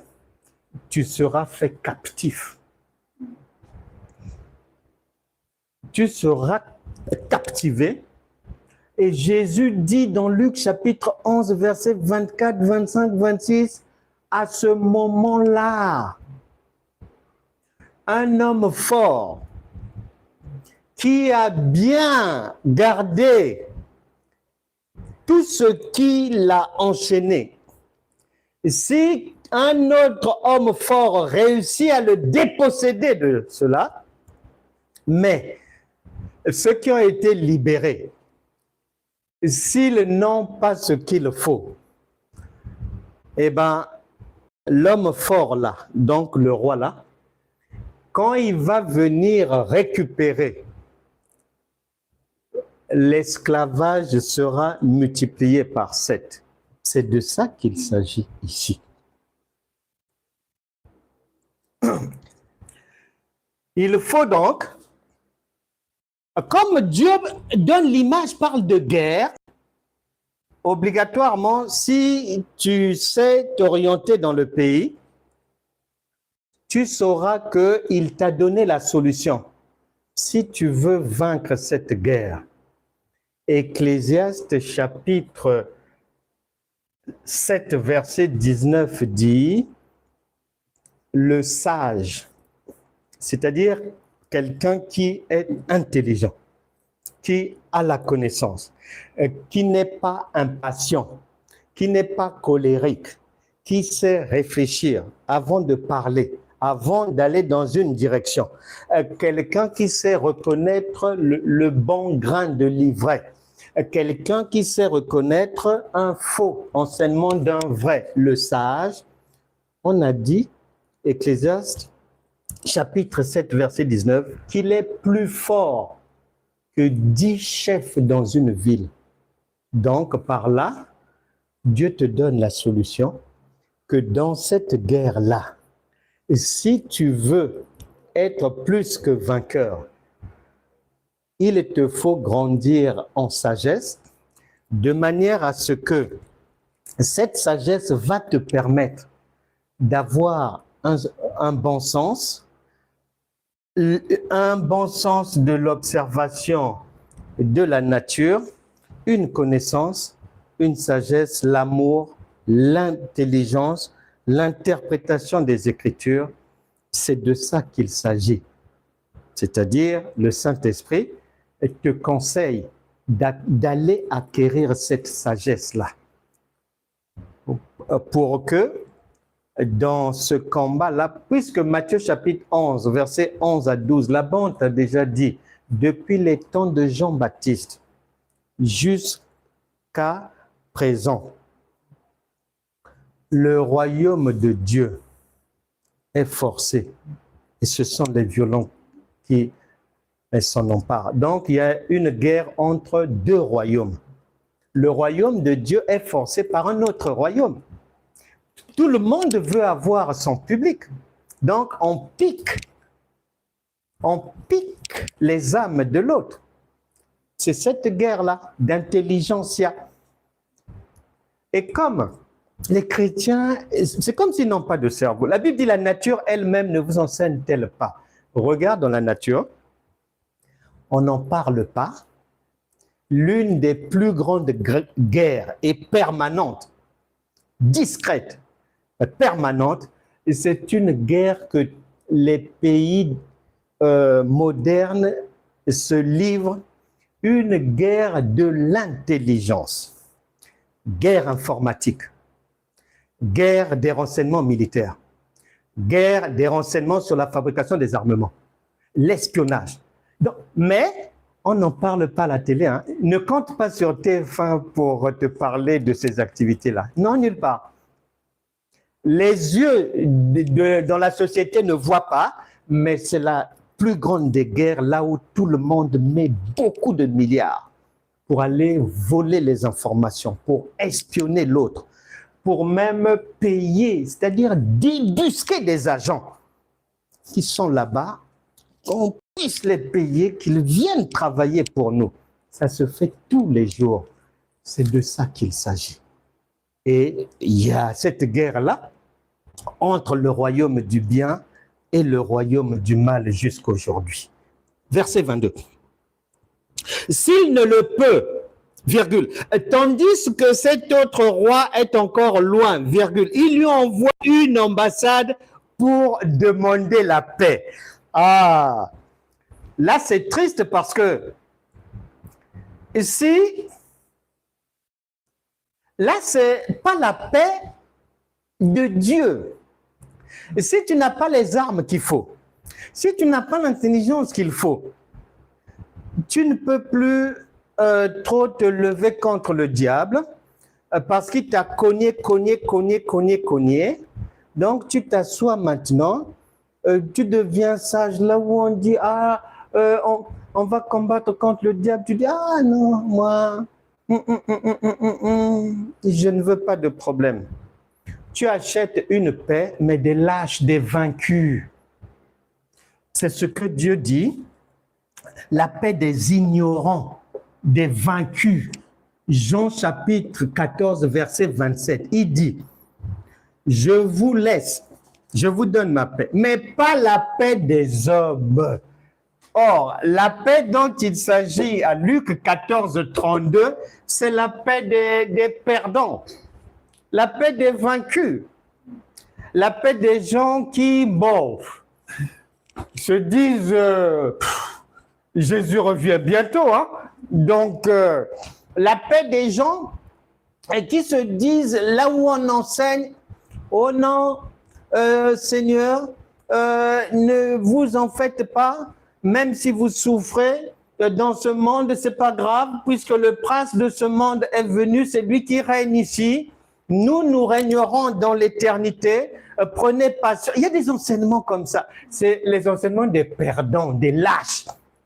tu seras fait captif. Tu seras captivé. Et Jésus dit dans Luc chapitre 11, versets 24, 25, 26, à ce moment-là, un homme fort qui a bien gardé tout ce qui l'a enchaîné. Si un autre homme fort réussit à le déposséder de cela, mais ceux qui ont été libérés, s'ils n'ont pas ce qu'il faut, eh bien, l'homme fort là, donc le roi là, quand il va venir récupérer, l'esclavage sera multiplié par 7. C'est de ça qu'il s'agit ici. Il faut donc, comme Dieu donne l'image, parle de guerre, obligatoirement, si tu sais t'orienter dans le pays, tu sauras qu'il t'a donné la solution. Si tu veux vaincre cette guerre, Ecclésiaste chapitre 7, verset 19 dit, le sage, c'est-à-dire quelqu'un qui est intelligent, qui a la connaissance, qui n'est pas impatient, qui n'est pas colérique, qui sait réfléchir avant de parler, avant d'aller dans une direction. Quelqu'un qui sait reconnaître le bon grain de l'ivraie. Quelqu'un qui sait reconnaître un faux enseignement d'un vrai. Le sage, on a dit, Ecclésiaste, chapitre 7, verset 19, qu'il est plus fort que 10 chefs dans une ville. Donc, par là, Dieu te donne la solution que dans cette guerre-là, si tu veux être plus que vainqueur, il te faut grandir en sagesse, de manière à ce que cette sagesse va te permettre d'avoir un bon sens de l'observation de la nature, une connaissance, une sagesse, l'amour, l'intelligence, l'interprétation des Écritures. C'est de ça qu'il s'agit. C'est-à-dire, le Saint-Esprit te conseille d'aller acquérir cette sagesse-là pour que dans ce combat-là, puisque Matthieu chapitre 11, versets 11 à 12, là-bas on t'a déjà dit, depuis les temps de Jean-Baptiste jusqu'à présent, le royaume de Dieu est forcé et ce sont les violents qui s'en emparent. Donc il y a une guerre entre deux royaumes. Le royaume de Dieu est forcé par un autre royaume. Tout le monde veut avoir son public. Donc, on pique les âmes de l'autre. C'est cette guerre-là d'intelligentsia. Et comme les chrétiens, c'est comme s'ils n'ont pas de cerveau. La Bible dit la nature elle-même ne vous enseigne-t-elle pas? Regarde dans la nature, on n'en parle pas. L'une des plus grandes guerres est permanente, discrète, permanente, et c'est une guerre que les pays modernes se livrent, une guerre de l'intelligence, guerre informatique, guerre des renseignements militaires, guerre des renseignements sur la fabrication des armements, l'espionnage. Mais on n'en parle pas à la télé. Hein. Ne compte pas sur TF1 pour te parler de ces activités-là. Non, nulle part. Les yeux dans la société ne voient pas, mais c'est la plus grande des guerres, là où tout le monde met beaucoup de milliards pour aller voler les informations, pour espionner l'autre, pour même payer, c'est-à-dire débusquer des agents qui sont là-bas, qu'on puisse les payer, qu'ils viennent travailler pour nous. Ça se fait tous les jours. C'est de ça qu'il s'agit. Et il y a cette guerre-là entre le royaume du bien et le royaume du mal jusqu'aujourd'hui. Verset 22. S'il ne le peut, virgule, tandis que cet autre roi est encore loin, virgule, il lui envoie une ambassade pour demander la paix. Ah, là c'est triste parce que ici, là c'est pas la paix de Dieu. Si tu n'as pas les armes qu'il faut, si tu n'as pas l'intelligence qu'il faut, tu ne peux plus trop te lever contre le diable parce qu'il t'a cogné. Donc, tu t'assois maintenant, tu deviens sage là où on dit, on va combattre contre le diable. Tu dis, ah non, moi, je ne veux pas de problème. Tu achètes une paix, mais des lâches, des vaincus. C'est ce que Dieu dit. La paix des ignorants, des vaincus. Jean chapitre 14, verset 27, il dit, je vous laisse, je vous donne ma paix, mais pas la paix des hommes. Or, la paix dont il s'agit à Luc 14, 32, c'est la paix des perdants, la paix des vaincus, la paix des gens qui, bon, se disent... Jésus revient bientôt, hein? Donc, la paix des gens qui se disent, là où on enseigne, oh non, Seigneur, ne vous en faites pas, même si vous souffrez dans ce monde, c'est pas grave, puisque le prince de ce monde est venu, c'est lui qui règne ici. Nous régnerons dans l'éternité. Prenez patience. Il y a des enseignements comme ça. C'est les enseignements des perdants, des lâches,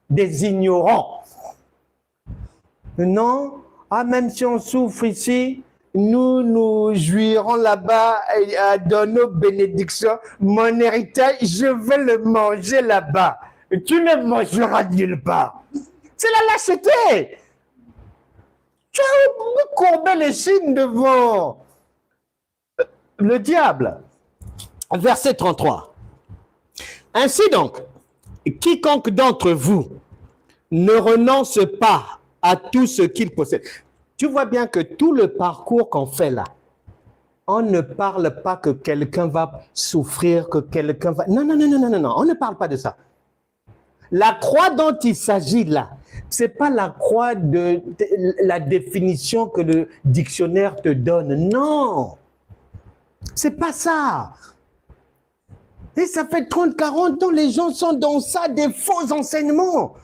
des ignorants. Non, même si on souffre ici, nous jouirons là-bas dans nos bénédictions. Mon héritage, je vais le manger là-bas. Tu ne mangeras nulle part. C'est la lâcheté. Tu as courbé les chines devant le diable. Verset 33. Ainsi donc, quiconque d'entre vous ne renonce pas à tout ce qu'il possède. Tu vois bien que tout le parcours qu'on fait là, on ne parle pas que quelqu'un va souffrir, que quelqu'un va... Non, on ne parle pas de ça. La croix dont il s'agit là, ce n'est pas la croix de la définition que le dictionnaire te donne. Non, ce n'est pas ça. Et ça fait 30, 40 ans, les gens sont dans ça, des faux enseignements.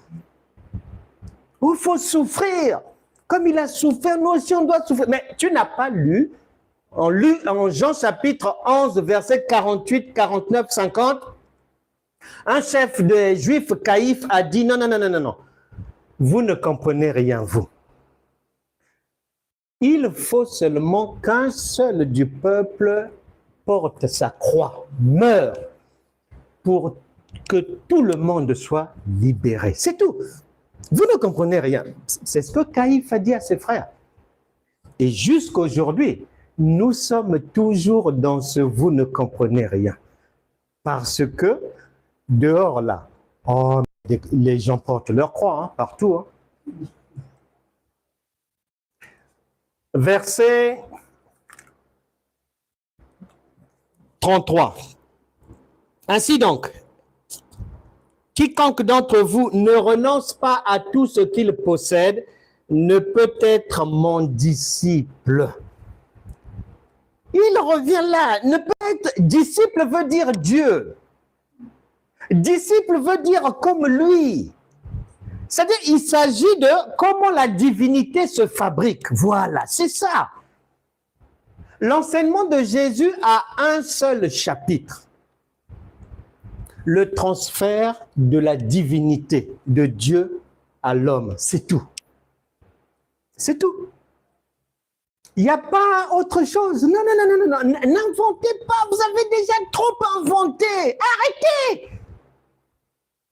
Il faut souffrir. Comme il a souffert, nous aussi on doit souffrir. Mais tu n'as pas lu en Jean chapitre 11, verset 48, 49, 50, un chef des Juifs, Caïphe, a dit non. Vous ne comprenez rien, vous. Il faut seulement qu'un seul du peuple porte sa croix, meure, pour que tout le monde soit libéré. C'est tout. Vous ne comprenez rien. C'est ce que Caïphe a dit à ses frères. Et jusqu'aujourd'hui, nous sommes toujours dans ce « vous ne comprenez rien ». Parce que dehors là, les gens portent leur croix hein, partout. Hein. Verset 33. Ainsi donc, quiconque d'entre vous ne renonce pas à tout ce qu'il possède ne peut être mon disciple. Il revient là. Ne peut être disciple veut dire Dieu. Disciple veut dire comme lui. C'est-à-dire, il s'agit de comment la divinité se fabrique. Voilà, c'est ça. L'enseignement de Jésus a un seul chapitre. Le transfert de la divinité de Dieu à l'homme. C'est tout. C'est tout. Il n'y a pas autre chose. Non. N'inventez pas. Vous avez déjà trop inventé. Arrêtez.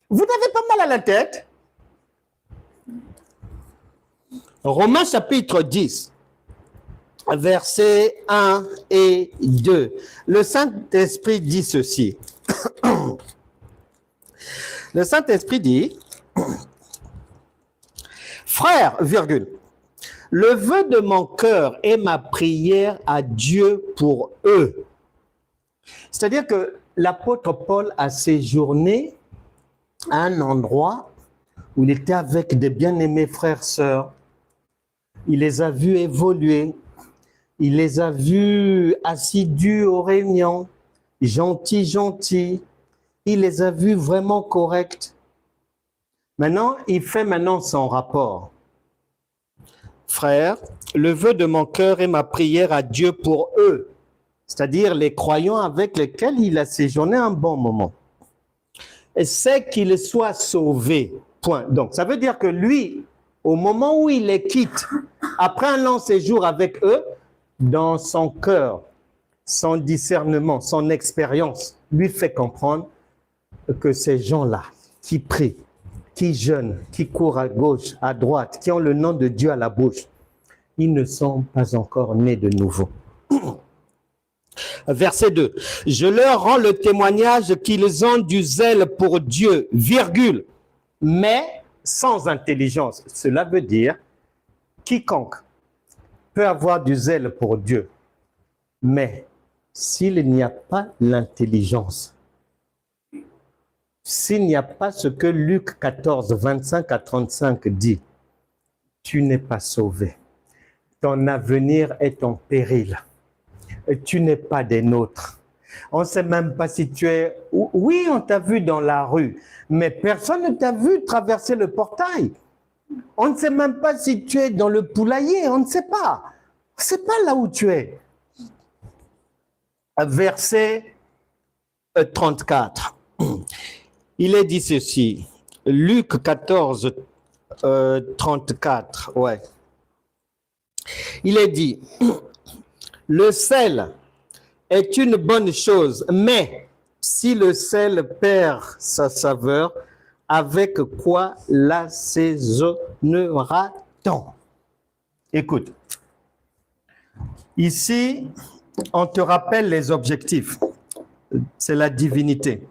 Vous n'avez pas mal à la tête. Romains chapitre 10, versets 1 et 2. Le Saint-Esprit dit ceci. Le Saint-Esprit dit, frère, virgule, le vœu de mon cœur est ma prière à Dieu pour eux. C'est-à-dire que l'apôtre Paul a séjourné à un endroit où il était avec des bien-aimés frères, sœurs. Il les a vus évoluer. Il les a vus assidus aux réunions, gentils. Il les a vus vraiment corrects. Maintenant, il fait son rapport. Frère, le vœu de mon cœur est ma prière à Dieu pour eux, c'est-à-dire les croyants avec lesquels il a séjourné un bon moment. Et c'est qu'ils soient sauvés. Point. Donc, ça veut dire que lui, au moment où il les quitte, après un long séjour avec eux, dans son cœur, son discernement, son expérience, lui fait comprendre que ces gens-là qui prient, qui jeûnent, qui courent à gauche, à droite, qui ont le nom de Dieu à la bouche, ils ne sont pas encore nés de nouveau. Verset 2. Je leur rends le témoignage qu'ils ont du zèle pour Dieu, virgule, mais sans intelligence. Cela veut dire quiconque peut avoir du zèle pour Dieu, mais s'il n'y a pas l'intelligence, s'il n'y a pas ce que Luc 14, 25 à 35 dit, tu n'es pas sauvé. Ton avenir est en péril. Et tu n'es pas des nôtres. On ne sait même pas si tu es... Oui, on t'a vu dans la rue, mais personne ne t'a vu traverser le portail. On ne sait même pas si tu es dans le poulailler, on ne sait pas. On ne sait pas là où tu es. Verset 34. Il est dit ceci, Luc 14, 34, ouais. Il est dit, le sel est une bonne chose, mais si le sel perd sa saveur, avec quoi l'assaisonnera-t-on? Écoute, ici, on te rappelle les objectifs. C'est la divinité.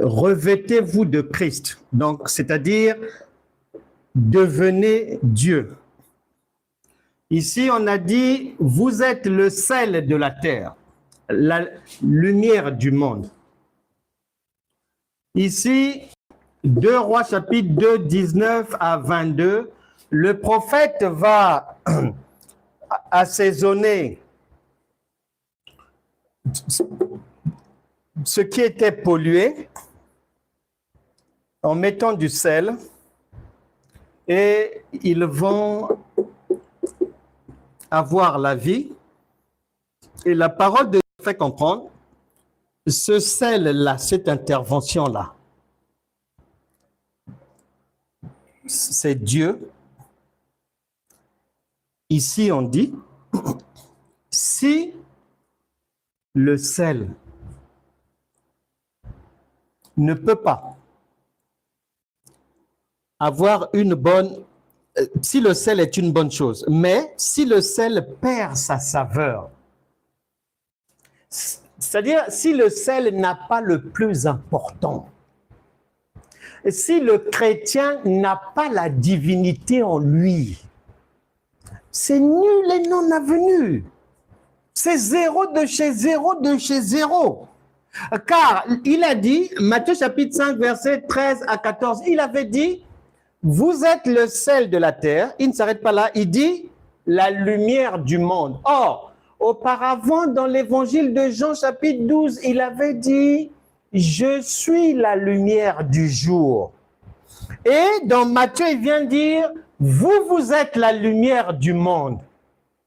Revêtez-vous de Christ, donc c'est-à-dire devenez Dieu. Ici, on a dit, vous êtes le sel de la terre, la lumière du monde. Ici, 2 Rois chapitre 2, 19 à 22, le prophète va assaisonner ce qui était pollué en mettant du sel et ils vont avoir la vie. Et la parole de Dieu fait comprendre ce sel-là, cette intervention-là, c'est Dieu. Ici, on dit, si le sel ne peut pas avoir une bonne... Si le sel est une bonne chose, mais si le sel perd sa saveur, c'est-à-dire si le sel n'a pas le plus important, si le chrétien n'a pas la divinité en lui, c'est nul et non avenu. C'est zéro de chez zéro de chez zéro. Car il a dit, Matthieu chapitre 5, verset 13 à 14, il avait dit, vous êtes le sel de la terre. Il ne s'arrête pas là, il dit, la lumière du monde. Or, auparavant, dans l'évangile de Jean chapitre 12, il avait dit, je suis la lumière du jour. Et dans Matthieu, il vient dire, vous êtes la lumière du monde.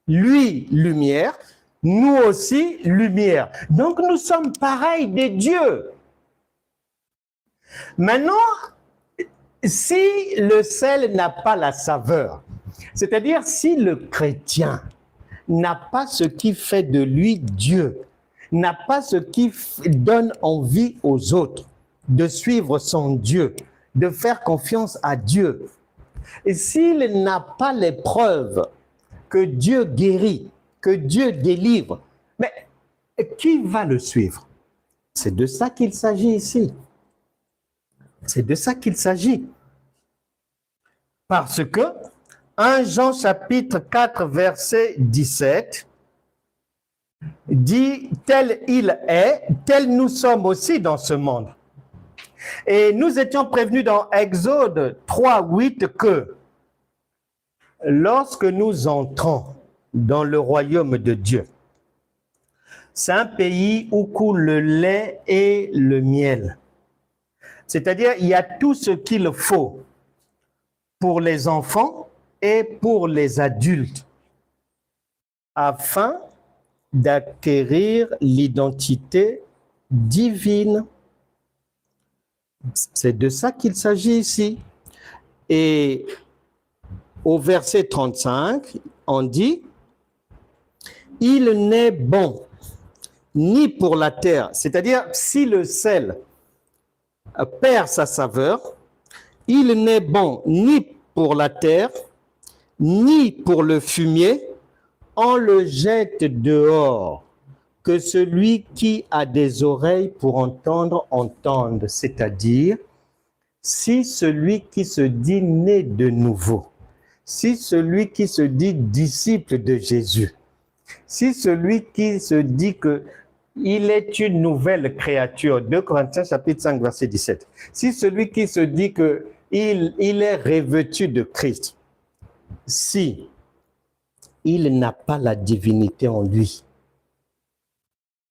Lui, lumière, nous aussi, lumière. Donc, nous sommes pareils des dieux. Maintenant, si le sel n'a pas la saveur, c'est-à-dire si le chrétien n'a pas ce qui fait de lui Dieu, n'a pas ce qui donne envie aux autres de suivre son Dieu, de faire confiance à Dieu, Et s'il n'a pas les preuves que Dieu guérit, que Dieu délivre, mais qui va le suivre? C'est de ça qu'il s'agit ici. C'est de ça qu'il s'agit. Parce que 1 Jean chapitre 4 verset 17 dit « Tel il est, tel nous sommes aussi dans ce monde ». Et nous étions prévenus dans Exode 3, 8 que lorsque nous entrons dans le royaume de Dieu, c'est un pays où coule le lait et le miel. C'est-à-dire, il y a tout ce qu'il faut pour les enfants et pour les adultes afin d'acquérir l'identité divine. C'est de ça qu'il s'agit ici. Et au verset 35, on dit « Il n'est bon ni pour la terre », c'est-à-dire si le sel perd sa saveur, il n'est bon ni pour la terre, ni pour le fumier, on le jette dehors. Que celui qui a des oreilles pour entendre, entende. C'est-à-dire, si celui qui se dit né de nouveau, si celui qui se dit disciple de Jésus, si celui qui se dit que il est une nouvelle créature, 2 Corinthiens chapitre 5 verset 17, si celui qui se dit que il est revêtu de Christ, si il n'a pas la divinité en lui,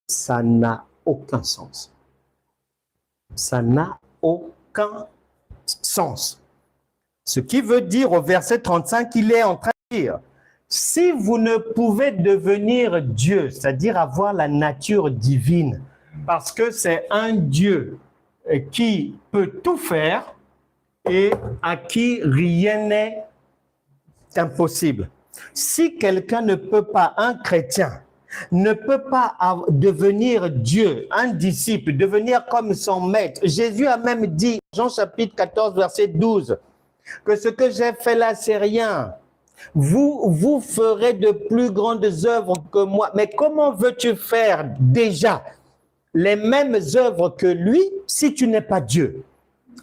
ça n'a aucun sens. Ça n'a aucun sens. Ce qui veut dire au verset 35, il est en train de dire, si vous ne pouvez devenir Dieu, c'est-à-dire avoir la nature divine, parce que c'est un Dieu qui peut tout faire et à qui rien n'est impossible. Si quelqu'un ne peut pas, un chrétien, ne peut pas devenir Dieu, un disciple, devenir comme son maître. Jésus a même dit, Jean chapitre 14, verset 12, que ce que j'ai fait là, c'est rien. Vous ferez de plus grandes œuvres que moi. Mais comment veux-tu faire déjà les mêmes œuvres que lui si tu n'es pas Dieu?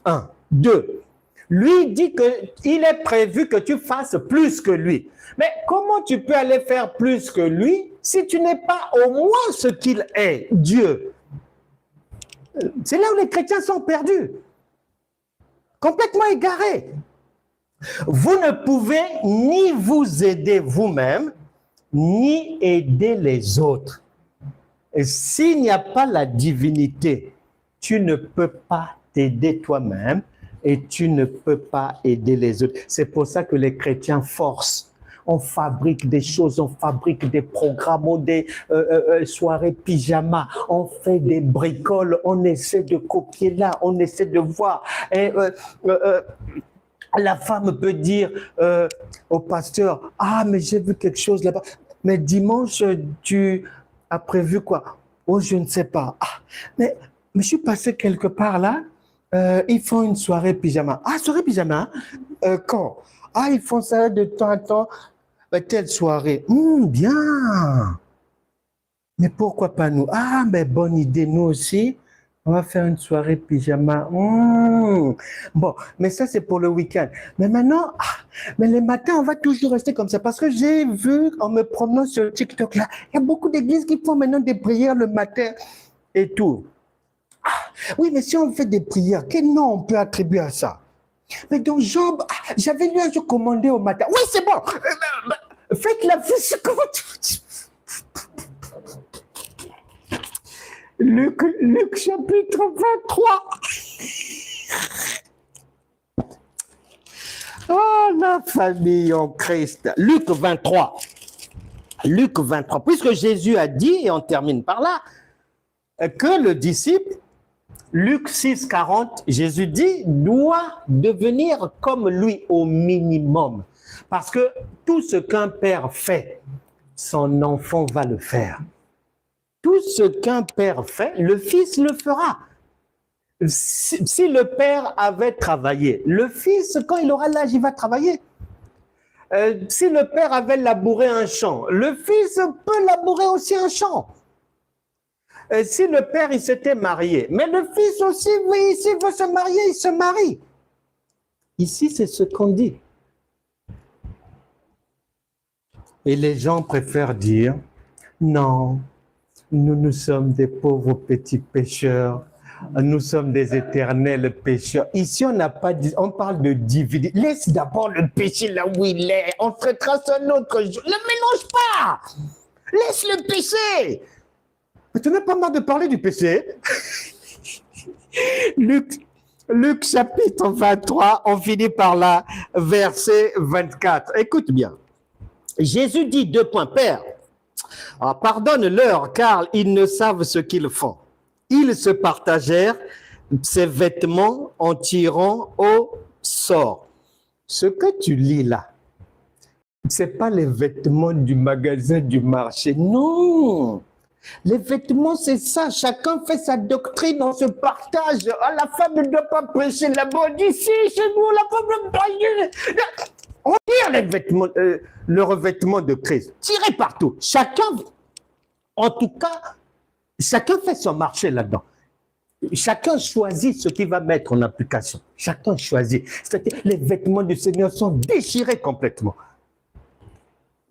1. 2. Lui dit qu'il est prévu que tu fasses plus que lui. Mais comment tu peux aller faire plus que lui si tu n'es pas au moins ce qu'il est, Dieu? C'est là où les chrétiens sont perdus, complètement égarés. Vous ne pouvez ni vous aider vous-même, ni aider les autres. Et s'il n'y a pas la divinité, tu ne peux pas t'aider toi-même et tu ne peux pas aider les autres. C'est pour ça que les chrétiens forcent. On fabrique des choses, on fabrique des programmes, des soirées pyjama, on fait des bricoles, on essaie de copier là, on essaie de voir. Et, la femme peut dire au pasteur, « Ah, mais j'ai vu quelque chose là-bas. Mais dimanche, tu as prévu quoi? Oh, je ne sais pas. Ah, mais je suis passé quelque part là. Ils font une soirée pyjama. Ah, soirée pyjama? Quand? Ah, ils font ça de temps en temps. Telle soirée. Bien. Mais pourquoi pas nous? Ah, mais bonne idée, nous aussi. On va faire une soirée pyjama. Bon, mais ça, c'est pour le week-end. Mais maintenant, mais les matins, on va toujours rester comme ça. Parce que j'ai vu, en me promenant sur TikTok, là, il y a beaucoup d'églises qui font maintenant des prières le matin et tout. Oui, mais si on fait des prières, quel nom on peut attribuer à ça? Mais donc, Job, j'avais lu un jour commandé au matin. Oui, c'est bon. Faites la fiche. Luc chapitre 23. Oh, la famille en Christ. Luc 23. Luc 23. Puisque Jésus a dit, et on termine par là, que le disciple, Luc 6, 40, Jésus dit, doit devenir comme lui au minimum. Parce que tout ce qu'un père fait, son enfant va le faire. Tout ce qu'un père fait, le fils le fera. Si le père avait travaillé, le fils, quand il aura l'âge, il va travailler. Si le père avait labouré un champ, le fils peut labourer aussi un champ. Si le père, il s'était marié, mais le fils aussi, oui, s'il veut se marier, il se marie. Ici, c'est ce qu'on dit. Et les gens préfèrent dire, non, nous sommes des pauvres petits pécheurs, nous sommes des éternels pécheurs. Ici, on parle de divinité. Laisse d'abord le péché là où il est, on traitera ça un autre jour. Ne mélange pas, laisse le péché. Mais tu n'as pas marre de parler du péché? Luc chapitre 23, on finit par là, verset 24. Écoute bien. Jésus dit 2 points, Père, pardonne-leur car ils ne savent ce qu'ils font. Ils se partagèrent ses vêtements en tirant au sort. Ce que tu lis là, ce n'est pas les vêtements du magasin, du marché, non. Les vêtements, c'est ça. Chacun fait sa doctrine, on se partage. Ah, la femme ne doit pas prêcher là-bas. Ici, chez nous, la femme ne doit pas prêcher. On tire les vêtements, le revêtement de Christ. Tirez partout. Chacun, en tout cas, chacun fait son marché là-dedans. Chacun choisit ce qu'il va mettre en application. Chacun choisit. C'est-à-dire, les vêtements du Seigneur sont déchirés complètement.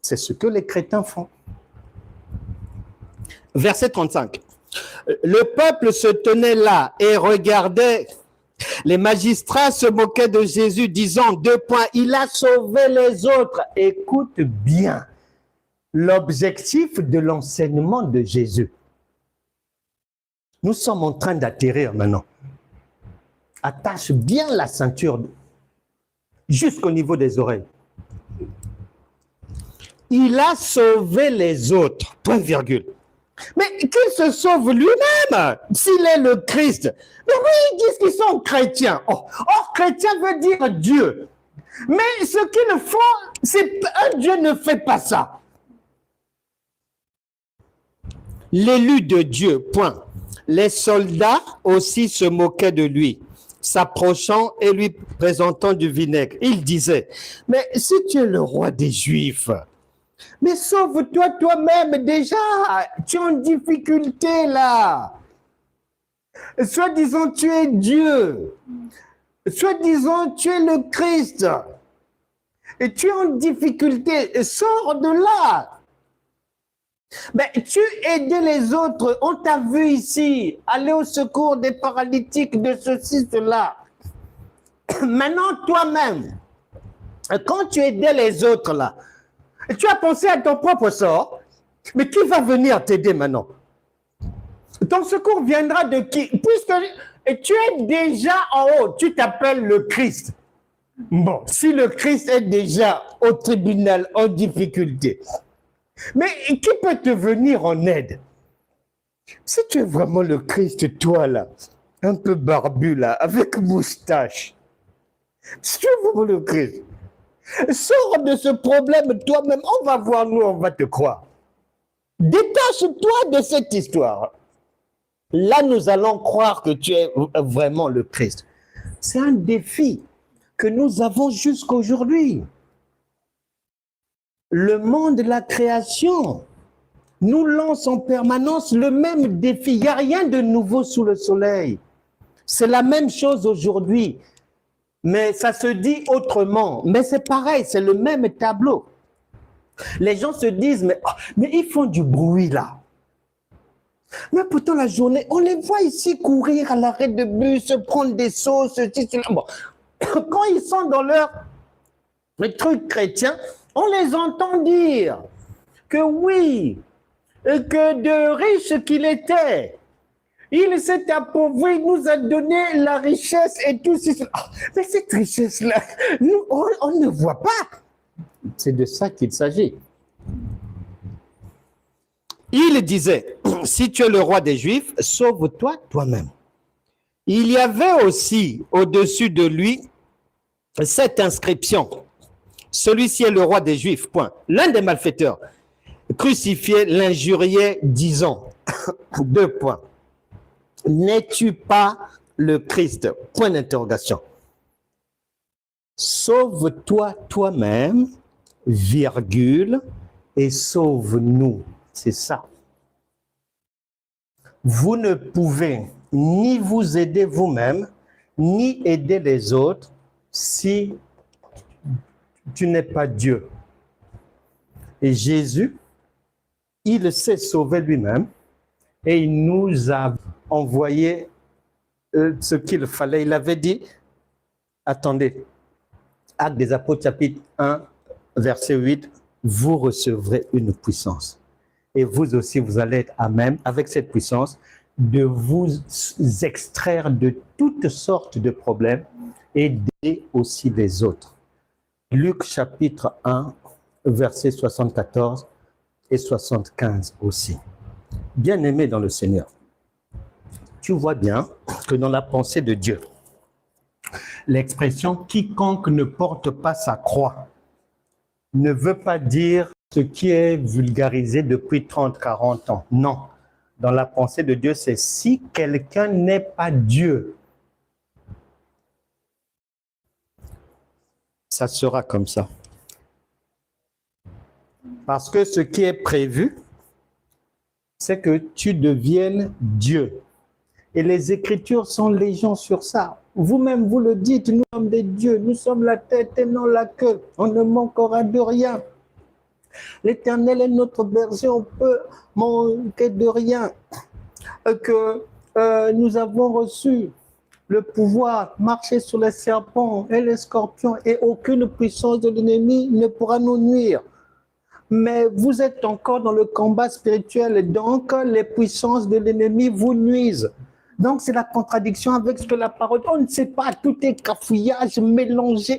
C'est ce que les chrétiens font. Verset 35. Le peuple se tenait là et regardait. Les magistrats se moquaient de Jésus, disant 2 points, il a sauvé les autres. Écoute bien l'objectif de l'enseignement de Jésus. Nous sommes en train d'atterrir maintenant. Attache bien la ceinture jusqu'au niveau des oreilles. Il a sauvé les autres, point virgule. Mais qu'il se sauve lui-même, s'il est le Christ. Mais oui, ils disent qu'ils sont chrétiens. Or, chrétien veut dire Dieu. Mais ce qu'ils font, c'est un Dieu ne fait pas ça. L'élu de Dieu, point. Les soldats aussi se moquaient de lui, s'approchant et lui présentant du vinaigre. Il disait, mais si tu es le roi des Juifs, mais sauve-toi toi-même déjà, tu es en difficulté là. Soi-disant tu es Dieu, soi-disant tu es le Christ, et tu es en difficulté, sors de là. Mais tu aidais les autres, on t'a vu ici, aller au secours des paralytiques, de ceci, cela. Maintenant toi-même, quand tu aidais les autres là, tu as pensé à ton propre sort, mais qui va venir t'aider maintenant? Ton secours viendra de qui? Puisque tu es déjà en haut, tu t'appelles le Christ. Bon, si le Christ est déjà au tribunal en difficulté, mais qui peut te venir en aide? Si tu es vraiment le Christ, toi là, un peu barbu là, avec moustache, si tu es vraiment le Christ, sors de ce problème toi-même, on va voir nous, on va te croire. Détache-toi de cette histoire. Là, nous allons croire que tu es vraiment le Christ. C'est un défi que nous avons jusqu'aujourd'hui. Le monde de la création nous lance en permanence le même défi. Il n'y a rien de nouveau sous le soleil. C'est la même chose aujourd'hui. Mais ça se dit autrement. Mais c'est pareil, c'est le même tableau. Les gens se disent, mais ils font du bruit là. Mais pourtant la journée, on les voit ici courir à l'arrêt de bus, prendre des sauces, ceci, cela. Bon. Quand ils sont dans leur truc chrétien, on les entend dire que oui, que de riche qu'il était, il s'est appauvri, il nous a donné la richesse et tout ceci. Mais cette richesse-là, nous, on ne voit pas. C'est de ça qu'il s'agit. Il disait, si tu es le roi des Juifs, sauve-toi toi-même. Il y avait aussi au-dessus de lui cette inscription. Celui-ci est le roi des Juifs, point. L'un des malfaiteurs crucifié l'injuriait, disant, 2 points. N'es-tu pas le Christ? Point d'interrogation. Sauve-toi toi-même, virgule, et sauve-nous. C'est ça. Vous ne pouvez ni vous aider vous-même, ni aider les autres si tu n'es pas Dieu. Et Jésus, il s'est sauvé lui-même et il nous a envoyé ce qu'il fallait. Il avait dit, attendez, Actes des Apôtres, chapitre 1, verset 8, vous recevrez une puissance. Et vous aussi, vous allez être à même, avec cette puissance, de vous extraire de toutes sortes de problèmes et d'aider aussi les autres. Luc chapitre 1, versets 74 et 75 aussi. Bien-aimé dans le Seigneur, tu vois bien que dans la pensée de Dieu, l'expression « quiconque ne porte pas sa croix » ne veut pas dire ce qui est vulgarisé depuis 30, 40 ans. Non. Dans la pensée de Dieu, c'est si quelqu'un n'est pas Dieu, ça sera comme ça. Parce que ce qui est prévu, c'est que tu deviennes Dieu. Et les Écritures sont légion sur ça. Vous-même, vous le dites, nous sommes des dieux, nous sommes la tête et non la queue. On ne manquera de rien. L'Éternel est notre berger, on peut manquer de rien. Que nous avons reçu le pouvoir de marcher sur les serpents et les scorpions et aucune puissance de l'ennemi ne pourra nous nuire. Mais vous êtes encore dans le combat spirituel et donc les puissances de l'ennemi vous nuisent. Donc c'est la contradiction avec ce que la parole, on ne sait pas, tout est cafouillage, mélangé.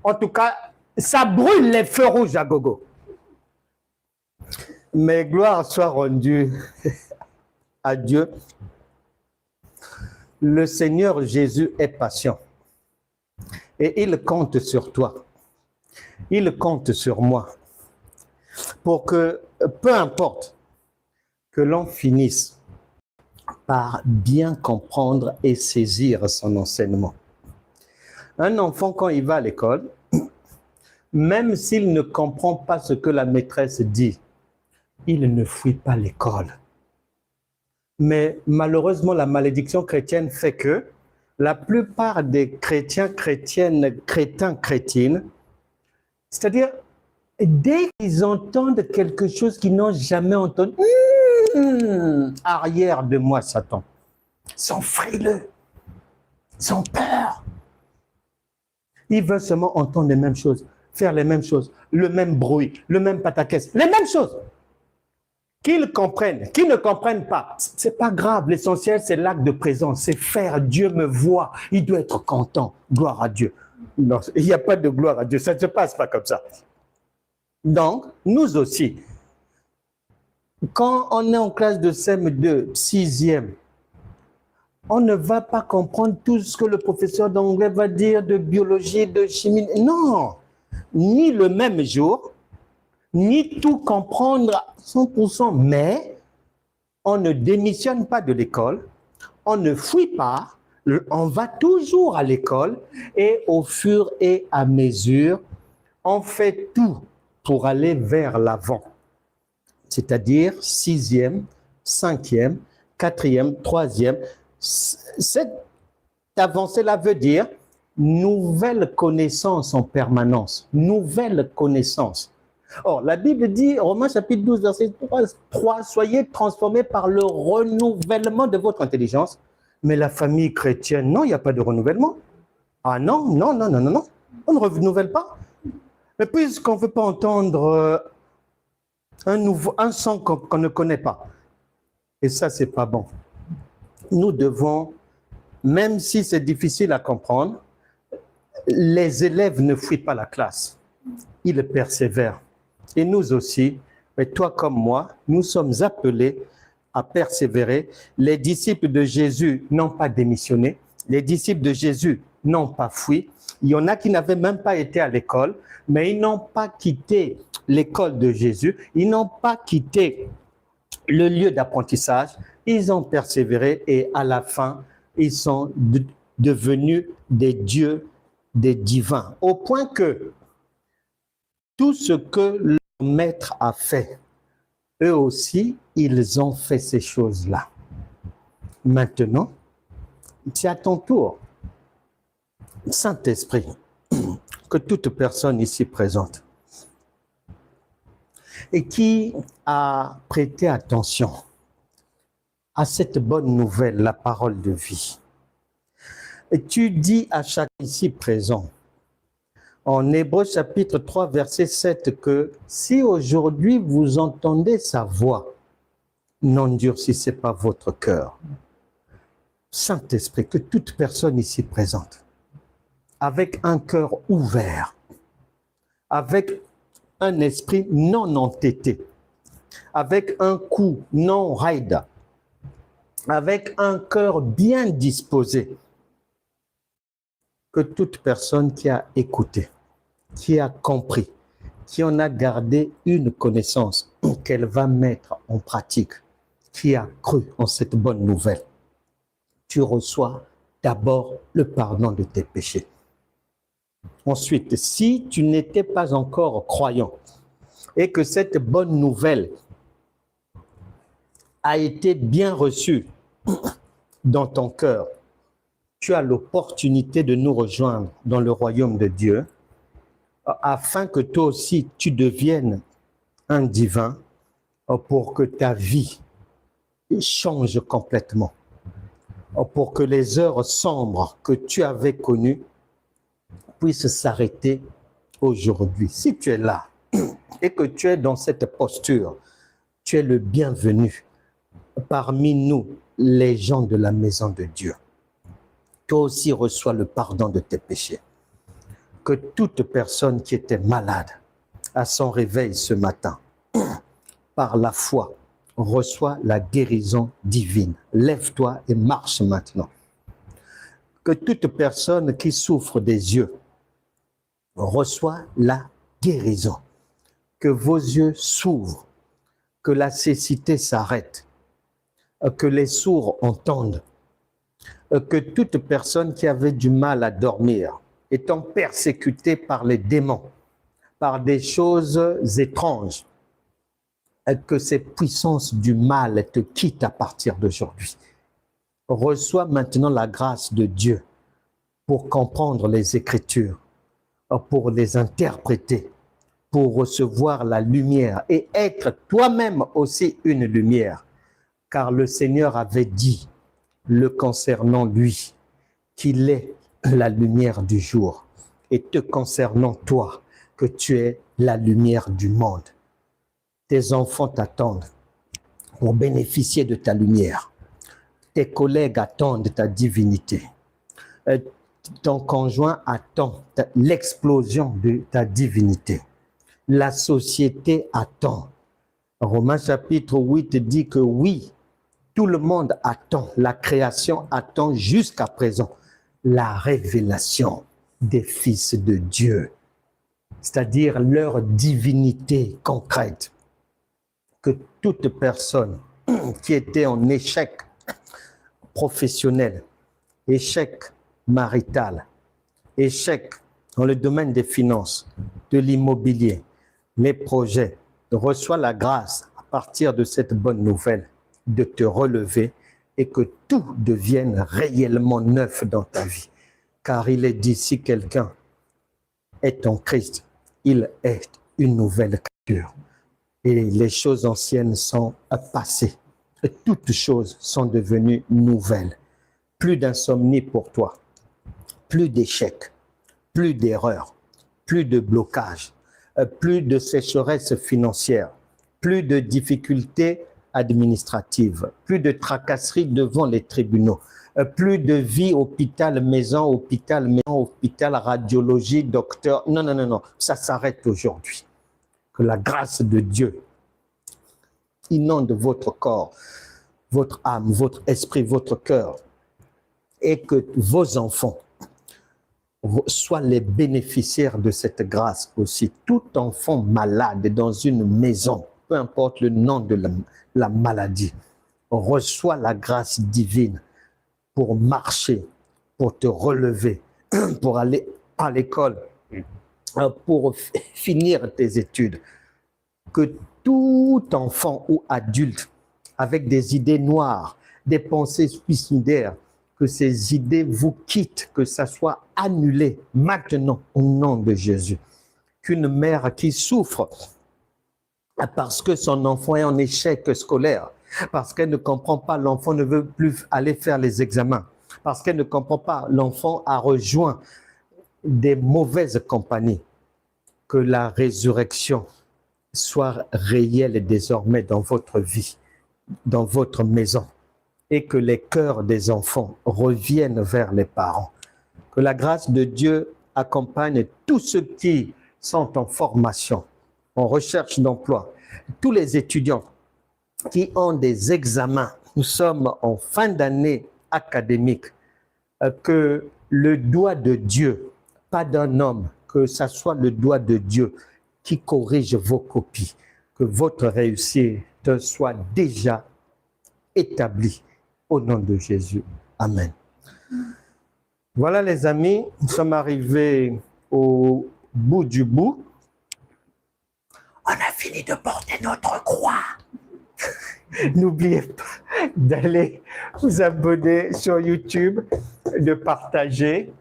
En tout cas, ça brûle les feux rouges à gogo. Mais gloire soit rendue à Dieu. Le Seigneur Jésus est patient et il compte sur toi. Il compte sur moi pour que, peu importe, que l'on finisse par bien comprendre et saisir son enseignement. Un enfant, quand il va à l'école, même s'il ne comprend pas ce que la maîtresse dit, il ne fuit pas l'école. Mais malheureusement, la malédiction chrétienne fait que la plupart des chrétiens, chrétiennes, crétins, crétines, c'est-à-dire, dès qu'ils entendent quelque chose qu'ils n'ont jamais entendu, arrière de moi, Satan, sont frileux, sont peur. Ils veulent seulement entendre les mêmes choses, faire les mêmes choses, le même bruit, le même pataquès, les mêmes choses. Qu'ils comprennent, qu'ils ne comprennent pas, c'est pas grave. L'essentiel, c'est l'acte de présence, c'est faire. Dieu me voit, il doit être content. Gloire à Dieu. Non, il n'y a pas de gloire à Dieu, ça ne se passe pas comme ça. Donc, nous aussi, quand on est en classe de CM2, 6e, on ne va pas comprendre tout ce que le professeur d'anglais va dire de biologie, de chimie. Non, ni le même jour, ni tout comprendre à 100%, mais on ne démissionne pas de l'école, on ne fuit pas, on va toujours à l'école et au fur et à mesure, on fait tout pour aller vers l'avant. C'est-à-dire 6e, 5e, 4e, 3e. Cette avancée-là veut dire nouvelle connaissance en permanence, nouvelle connaissance. Or, la Bible dit, Romains chapitre 12, verset 3, soyez transformés par le renouvellement de votre intelligence. Mais la famille chrétienne, non, il n'y a pas de renouvellement. Ah non, non, non, non, non, non. On ne renouvelle pas. Mais puisqu'on ne veut pas entendre un son qu'on ne connaît pas. Et ça, c'est pas bon. Nous devons, même si c'est difficile à comprendre, les élèves ne fuient pas la classe. Ils persévèrent. Et nous aussi, mais toi comme moi, nous sommes appelés à persévérer. Les disciples de Jésus n'ont pas démissionné. Les disciples de Jésus n'ont pas fui. Il y en a qui n'avaient même pas été à l'école, mais ils n'ont pas quitté l'école de Jésus. Ils n'ont pas quitté le lieu d'apprentissage. Ils ont persévéré et à la fin, Ils sont devenus des dieux, des divins, au point que tout ce que leur maître a fait, eux aussi, ils ont fait ces choses-là. Maintenant, c'est à ton tour. Saint-Esprit, que toute personne ici présente et qui a prêté attention à cette bonne nouvelle, la parole de vie. Et tu dis à chacun ici présent, en Hébreux chapitre 3, verset 7, que si aujourd'hui vous entendez sa voix, n'endurcissez pas votre cœur. Saint-Esprit, que toute personne ici présente, avec un cœur ouvert, avec un esprit non entêté, avec un cou non raide, avec un cœur bien disposé, que toute personne qui a écouté, qui a compris, qui en a gardé une connaissance qu'elle va mettre en pratique, qui a cru en cette bonne nouvelle, tu reçois d'abord le pardon de tes péchés. Ensuite, si tu n'étais pas encore croyant et que cette bonne nouvelle a été bien reçue dans ton cœur, tu as l'opportunité de nous rejoindre dans le royaume de Dieu afin que toi aussi tu deviennes un divin pour que ta vie change complètement, pour que les heures sombres que tu avais connues puissent s'arrêter aujourd'hui. Si tu es là et que tu es dans cette posture, tu es le bienvenu parmi nous, les gens de la maison de Dieu. Toi aussi reçois le pardon de tes péchés. Que toute personne qui était malade à son réveil ce matin, par la foi, reçoit la guérison divine. Lève-toi et marche maintenant. Que toute personne qui souffre des yeux reçoit la guérison. Que vos yeux s'ouvrent, que la cécité s'arrête, que les sourds entendent, que toute personne qui avait du mal à dormir, étant persécutée par les démons, par des choses étranges, que ces puissances du mal te quittent à partir d'aujourd'hui. Reçois maintenant la grâce de Dieu pour comprendre les Écritures, pour les interpréter, pour recevoir la lumière et être toi-même aussi une lumière. Car le Seigneur avait dit, le concernant lui, qu'il est la lumière du jour, et te concernant toi, que tu es la lumière du monde. Tes enfants t'attendent pour bénéficier de ta lumière. Tes collègues attendent ta divinité. Ton conjoint attend l'explosion de ta divinité. La société attend. Romains chapitre 8 dit que oui, tout le monde attend, la création attend jusqu'à présent la révélation des fils de Dieu, c'est-à-dire leur divinité concrète. Que toute personne qui était en échec professionnel, échec marital, échec dans le domaine des finances, de l'immobilier, les projets, reçoit la grâce à partir de cette bonne nouvelle de te relever et que tout devienne réellement neuf dans ta vie. Car il est dit, si quelqu'un est en Christ, il est une nouvelle créature. Et les choses anciennes sont passées. Et toutes choses sont devenues nouvelles. Plus d'insomnie pour toi, plus d'échecs, plus d'erreurs, plus de blocages, plus de sécheresse financière, plus de difficultés administratives, plus de tracasseries devant les tribunaux, plus de vie hôpital, maison, radiologie, docteur. Non, non, non, non, ça s'arrête aujourd'hui. Que la grâce de Dieu inonde votre corps, votre âme, votre esprit, votre cœur, et que vos enfants soient les bénéficiaires de cette grâce aussi. Tout enfant malade dans une maison, peu importe le nom de la maladie, reçoit la grâce divine pour marcher, pour te relever, pour aller à l'école, pour finir tes études. Que tout enfant ou adulte avec des idées noires, des pensées suicidaires, que ces idées vous quittent, que ça soit annulé maintenant au nom de Jésus. Qu'une mère qui souffre parce que son enfant est en échec scolaire, parce qu'elle ne comprend pas, l'enfant ne veut plus aller faire les examens, parce qu'elle ne comprend pas, l'enfant a rejoint des mauvaises compagnies, que la résurrection soit réelle désormais dans votre vie, dans votre maison, et que les cœurs des enfants reviennent vers les parents. Que la grâce de Dieu accompagne tous ceux qui sont en formation, en recherche d'emploi, tous les étudiants qui ont des examens. Nous sommes en fin d'année académique. Que le doigt de Dieu, pas d'un homme, que ça soit le doigt de Dieu qui corrige vos copies, que votre réussite soit déjà établie au nom de Jésus. Amen. Voilà les amis, nous sommes arrivés au bout du bout. On a fini de porter notre croix. N'oubliez pas d'aller vous abonner sur YouTube, de partager.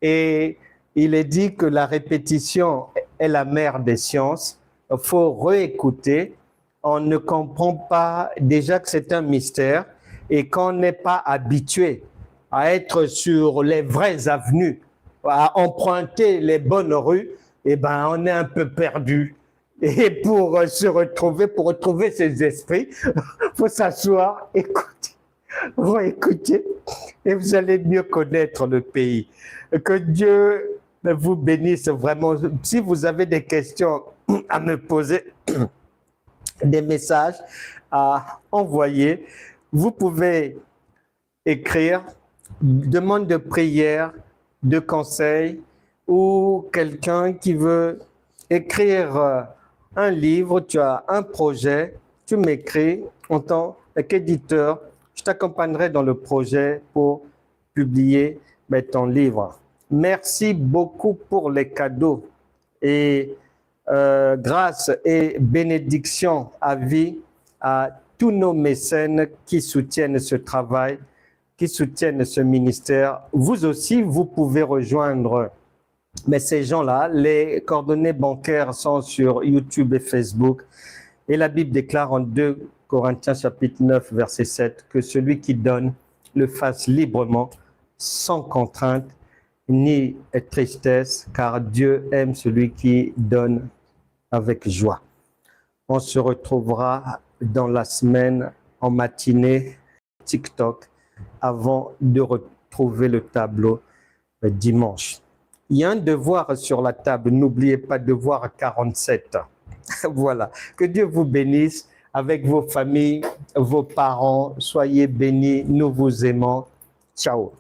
Et il est dit que la répétition est la mère des sciences. Il faut réécouter. On ne comprend pas déjà que c'est un mystère. Et quand on n'est pas habitué à être sur les vraies avenues, à emprunter les bonnes rues, eh ben, on est un peu perdu. Et pour se retrouver, pour retrouver ses esprits, il faut s'asseoir, écouter, et vous allez mieux connaître le pays. Que Dieu vous bénisse vraiment. Si vous avez des questions à me poser, des messages à envoyer, vous pouvez écrire demande de prière, de conseil, ou quelqu'un qui veut écrire un livre, tu as un projet, tu m'écris en tant qu'éditeur, je t'accompagnerai dans le projet pour publier ton livre. Merci beaucoup pour les cadeaux et grâce et bénédiction à vie à tous nos mécènes qui soutiennent ce travail, qui soutiennent ce ministère. Vous aussi, vous pouvez rejoindre mais ces gens-là, les coordonnées bancaires sont sur YouTube et Facebook. Et la Bible déclare en 2 Corinthiens chapitre 9, verset 7, que celui qui donne le fasse librement, sans contrainte ni tristesse, car Dieu aime celui qui donne avec joie. On se retrouvera dans la semaine en matinée TikTok avant de retrouver le tableau dimanche. Il y a un devoir sur la table, n'oubliez pas devoir 47. Voilà, que Dieu vous bénisse avec vos familles, vos parents, soyez bénis, nous vous aimons. Ciao.